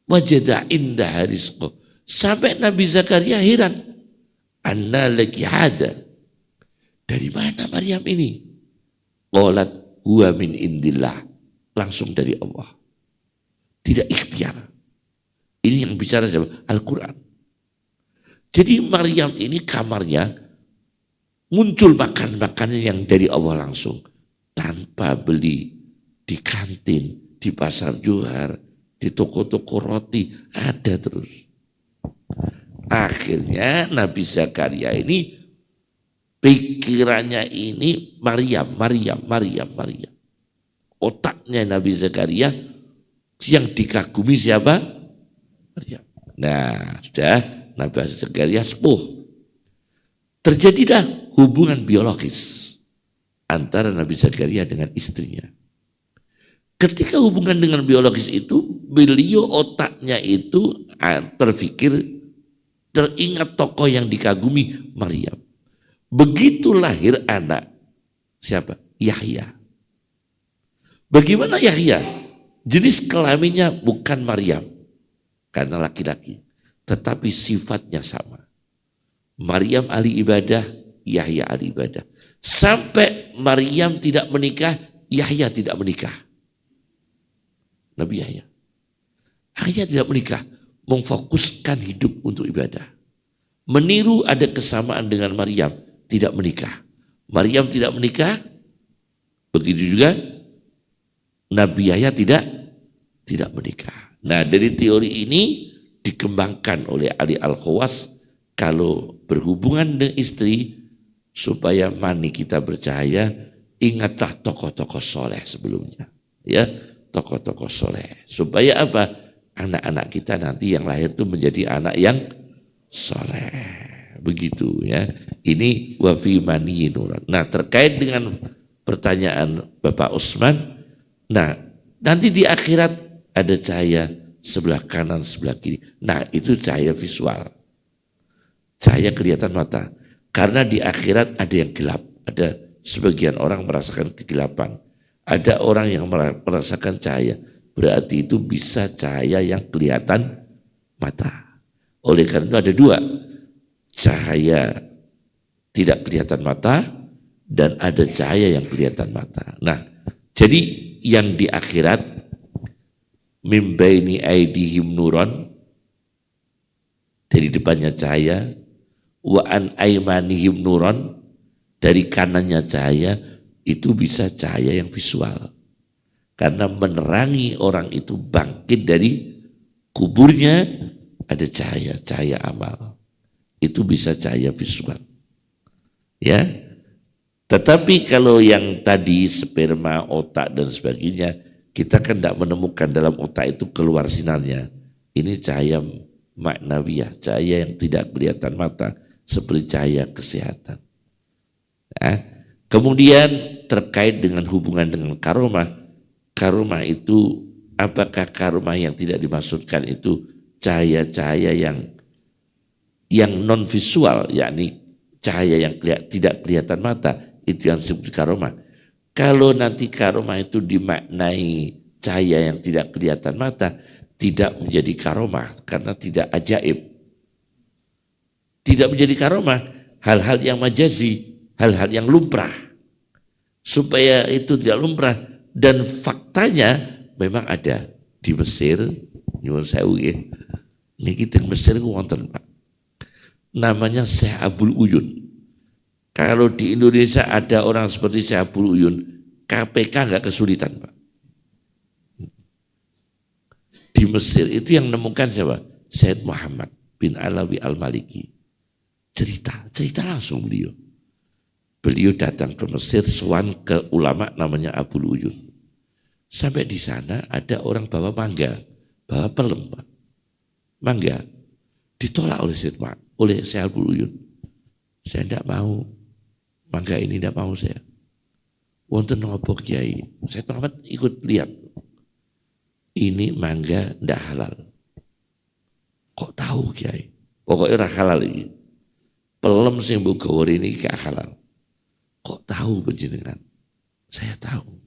Wajada indah rizqo. Sampai Nabi Zakaria heran. Anna laki hada. Dari mana Maryam ini? Qalat huwa min indillah. Langsung dari Allah. Tidak ikhtiar. Ini yang bicara siapa? Al-Quran. Jadi Maryam ini kamarnya muncul makanan yang dari Allah langsung. Tanpa beli di kantin, di pasar Johar, di toko-toko roti, ada terus. Akhirnya Nabi Zakaria ini pikirannya ini Maryam. Otaknya Nabi Zakaria yang dikagumi siapa? Maryam. Nah, sudah Nabi Zakaria sepuh. Terjadilah hubungan biologis antara Nabi Zakaria dengan istrinya. Ketika hubungan dengan biologis itu, beliau otaknya itu terfikir, teringat tokoh yang dikagumi Maryam. Begitu lahir anak, siapa? Yahya. Bagaimana Yahya? Jenis kelaminnya bukan Maryam, karena laki-laki, tetapi sifatnya sama. Maryam ahli ibadah, Yahya ahli ibadah. Sampai Maryam tidak menikah, Yahya tidak menikah. Nabi Yahya. Yahya tidak menikah, memfokuskan hidup untuk ibadah. Meniru ada kesamaan dengan Maryam, tidak menikah. Maryam tidak menikah, begitu juga Nabi Yahya tidak menikah. Nah, dari teori ini dikembangkan oleh Ali Al-Khawas, kalau berhubungan dengan istri supaya mani kita bercahaya, ingatlah tokoh-tokoh soleh sebelumnya, ya, tokoh-tokoh soleh, supaya apa? Anak-anak kita nanti yang lahir itu menjadi anak yang soleh, begitu ya. Ini wafi mani nuran. Nah, terkait dengan pertanyaan Bapak Usman, nah nanti di akhirat ada cahaya sebelah kanan, sebelah kiri. Nah, itu cahaya visual, cahaya kelihatan mata. Karena di akhirat ada yang gelap, ada sebagian orang merasakan kegelapan, ada orang yang merasakan cahaya. Berarti itu bisa cahaya yang kelihatan mata. Oleh karena itu ada dua, cahaya tidak kelihatan mata dan ada cahaya yang kelihatan mata. Nah, jadi yang di akhirat mim baini aidihim nuron, dari depannya cahaya, wa an aimanihim nuron, dari kanannya cahaya, itu bisa cahaya yang visual. Karena menerangi orang itu bangkit dari kuburnya, ada cahaya, cahaya amal. Itu bisa cahaya visual. Ya. Tetapi kalau yang tadi sperma, otak dan sebagainya, kita kan tidak menemukan dalam otak itu keluar sinarnya. Ini cahaya maknawiyah, cahaya yang tidak kelihatan mata, seperti cahaya kesehatan. Ya. Kemudian terkait dengan hubungan dengan karomah, karomah itu apakah karomah yang tidak dimaksudkan itu cahaya-cahaya yang non visual, yakni cahaya yang tidak kelihatan mata, itu yang disebut karomah. Kalau nanti karomah itu dimaknai cahaya yang tidak kelihatan mata, tidak menjadi karomah karena tidak ajaib. Tidak menjadi karomah, hal-hal yang majazi, hal-hal yang lumrah. Supaya itu tidak lumrah, dan faktanya memang ada di Mesir, nyuwun sewu ya. Ini kita Mesir ku wonten, Pak. Namanya Syekh Abul Uyun. Kalau di Indonesia ada orang seperti Syekh Abul Uyun, KPK nggak kesulitan, Pak. Di Mesir itu yang nemukan siapa? Syed Muhammad bin Alawi Al-Maliki. Cerita langsung beliau. Beliau datang ke Mesir, sowan ke ulama namanya Abul Uyun. Sampai di sana ada orang bawa mangga, bawa pelem, Pak. Mangga ditolak oleh Syekh Abdul Uyun. Saya tidak mau, mangga ini tidak mau saya. Wonten nopo Kiai, saya Muhammad ikut lihat. Ini mangga tidak halal. Kok tahu Kiai? Pokoknya ora halal ini. Pelem sing mbok gawe ini gak halal. Kok tahu panjenengan? Saya tahu.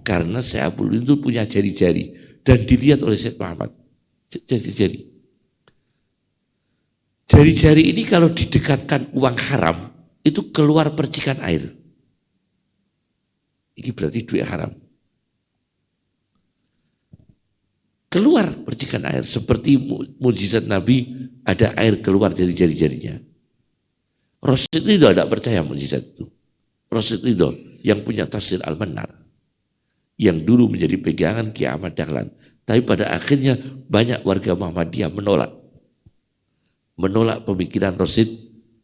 Karena Syekh Abdul Uyun itu punya jari-jari dan dilihat oleh Syekh Muhammad. Jari-jari. Jari-jari ini kalau didekatkan uang haram, itu keluar percikan air. Ini berarti duit haram. Keluar percikan air. Seperti mukjizat Nabi, ada air keluar dari jari-jarinya. Rasid Ridho tidak percaya mukjizat itu. Rasid Ridho yang punya tafsir Al-Manar, yang dulu menjadi pegangan Ki Ahmad Dahlan. Tapi pada akhirnya banyak warga Muhammadiyah menolak pemikiran Rasid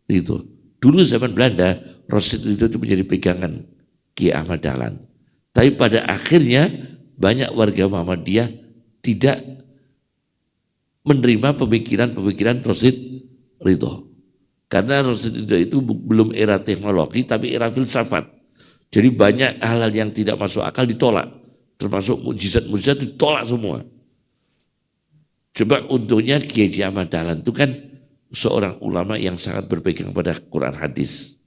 Ridho. Dulu zaman Belanda, Rasid Ridho itu menjadi pegangan Ki Ahmad Dahlan. Tapi pada akhirnya banyak warga Muhammadiyah tidak menerima pemikiran Rasid Ridho. Karena Rasid Ridho itu belum era teknologi, tapi era filsafat. Jadi banyak hal-hal yang tidak masuk akal ditolak. Termasuk mukjizat-mukjizat ditolak semua. Coba untungnya Kiai Ahmad Dahlan itu kan seorang ulama yang sangat berpegang pada Quran hadis.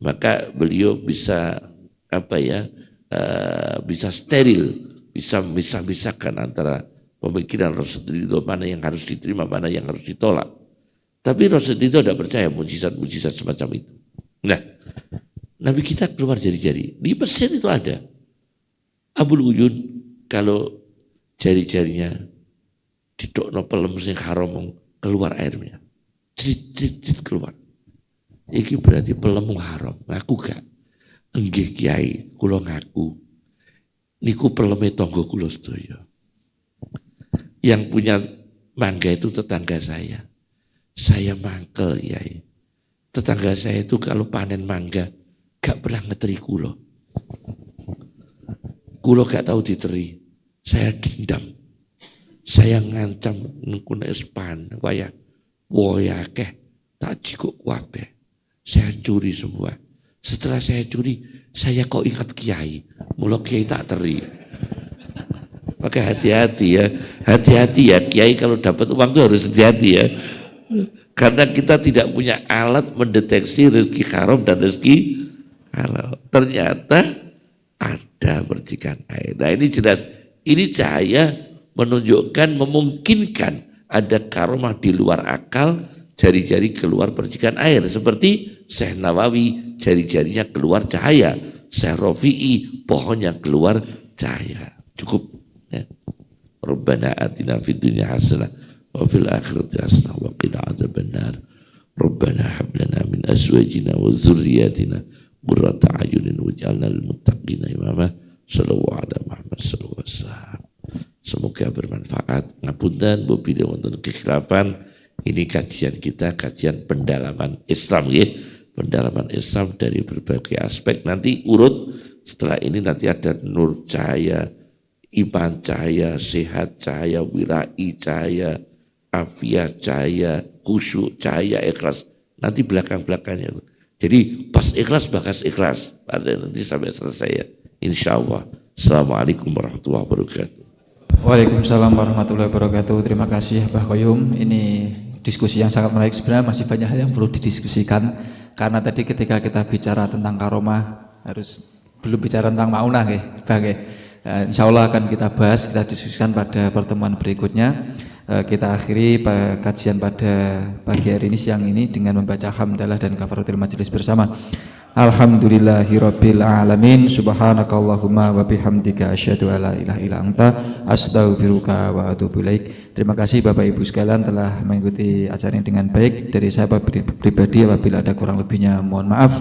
Maka beliau bisa bisa steril, bisa memisah-misahkan antara pemikiran Rasid Ridho mana yang harus diterima, mana yang harus ditolak. Tapi Rasid Ridho tidak percaya mukjizat-mukjizat semacam itu. Nah, Nabi kita keluar jari-jari. Di Mesir itu ada. Abdul Uyun kalau jari-jarinya didokno pelem sing haram keluar airnya. Crit keluar. Iki berarti pelem haram. Ngaku gak? Enggih Kiai, kula ngaku. Niku peleme tangga kula sedaya. Yang punya mangga itu tetangga saya. Saya mangkel Kiai. Tetangga saya itu kalau panen mangga gak pernah ngeteri kulo. Kulo gak tahu diteri. Saya dendam. Saya ngancam nengkuna espan. Waya keh. Tak jikuk wabe. Saya curi semua. Setelah saya curi, saya kok ingat Kiai. Mula Kiai tak teri. Maka hati-hati ya. Hati-hati ya. Kiai kalau dapat uang itu harus hati-hati ya. Karena kita tidak punya alat mendeteksi rezeki haram dan rezeki halal. Ternyata ada percikan air. Nah ini jelas, ini cahaya menunjukkan, memungkinkan ada karomah di luar akal, jari-jari keluar percikan air. Seperti Syekh Nawawi, jari-jarinya keluar cahaya. Syekh Rafi'i, pohonnya keluar cahaya. Cukup. Ya. Rabbana atina fid dunya hasanah wa fil akhirati hasanah wa qina adzabannar. Rabbana hab lana min azwajina wa dzurriyyatina qurrata a'yunin waj'alna lil muttaqina imama. Shallallahu ala Muhammad sallallahu alaihi wasallam. Semoga bermanfaat. Ngapunten bobi wonten kekhilafan. Ini kajian kita, kajian pendalaman Islam ya. Pendalaman Islam dari berbagai aspek. Nanti urut setelah ini nanti ada nur cahaya, iman cahaya, sehat cahaya, wirai cahaya, afiat cahaya, khusyuk cahaya, ikhlas. Nanti belakang-belakangnya. Jadi pas ikhlas bakas ikhlas. Pada nanti sampai selesai ya. Insya Allah. Assalamualaikum warahmatullahi wabarakatuh. Waalaikumsalam warahmatullahi wabarakatuh. Terima kasih Mbah Qayyum. Ini diskusi yang sangat menarik. Sebenarnya masih banyak hal yang perlu didiskusikan. Karena tadi ketika kita bicara tentang karomah harus belum bicara tentang maunah Insya Allah akan kita bahas, kita diskusikan pada pertemuan berikutnya. Kita akhiri kajian pada pagi hari ini, siang ini dengan membaca hamdalah dan kafaratul majelis bersama. Alhamdulillahirabbil alamin. Subhanakallahumma wa bihamdika asyhadu alla ilaha illa anta astaghfiruka wa atubu ilaik. Terima kasih Bapak Ibu sekalian telah mengikuti acara ini dengan baik. Dari saya pribadi apabila ada kurang lebihnya mohon maaf.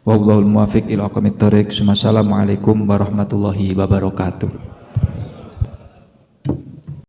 Wallahul muwaffiq ila aqwamit thoriq. Wassalamualaikum warahmatullahi wabarakatuh.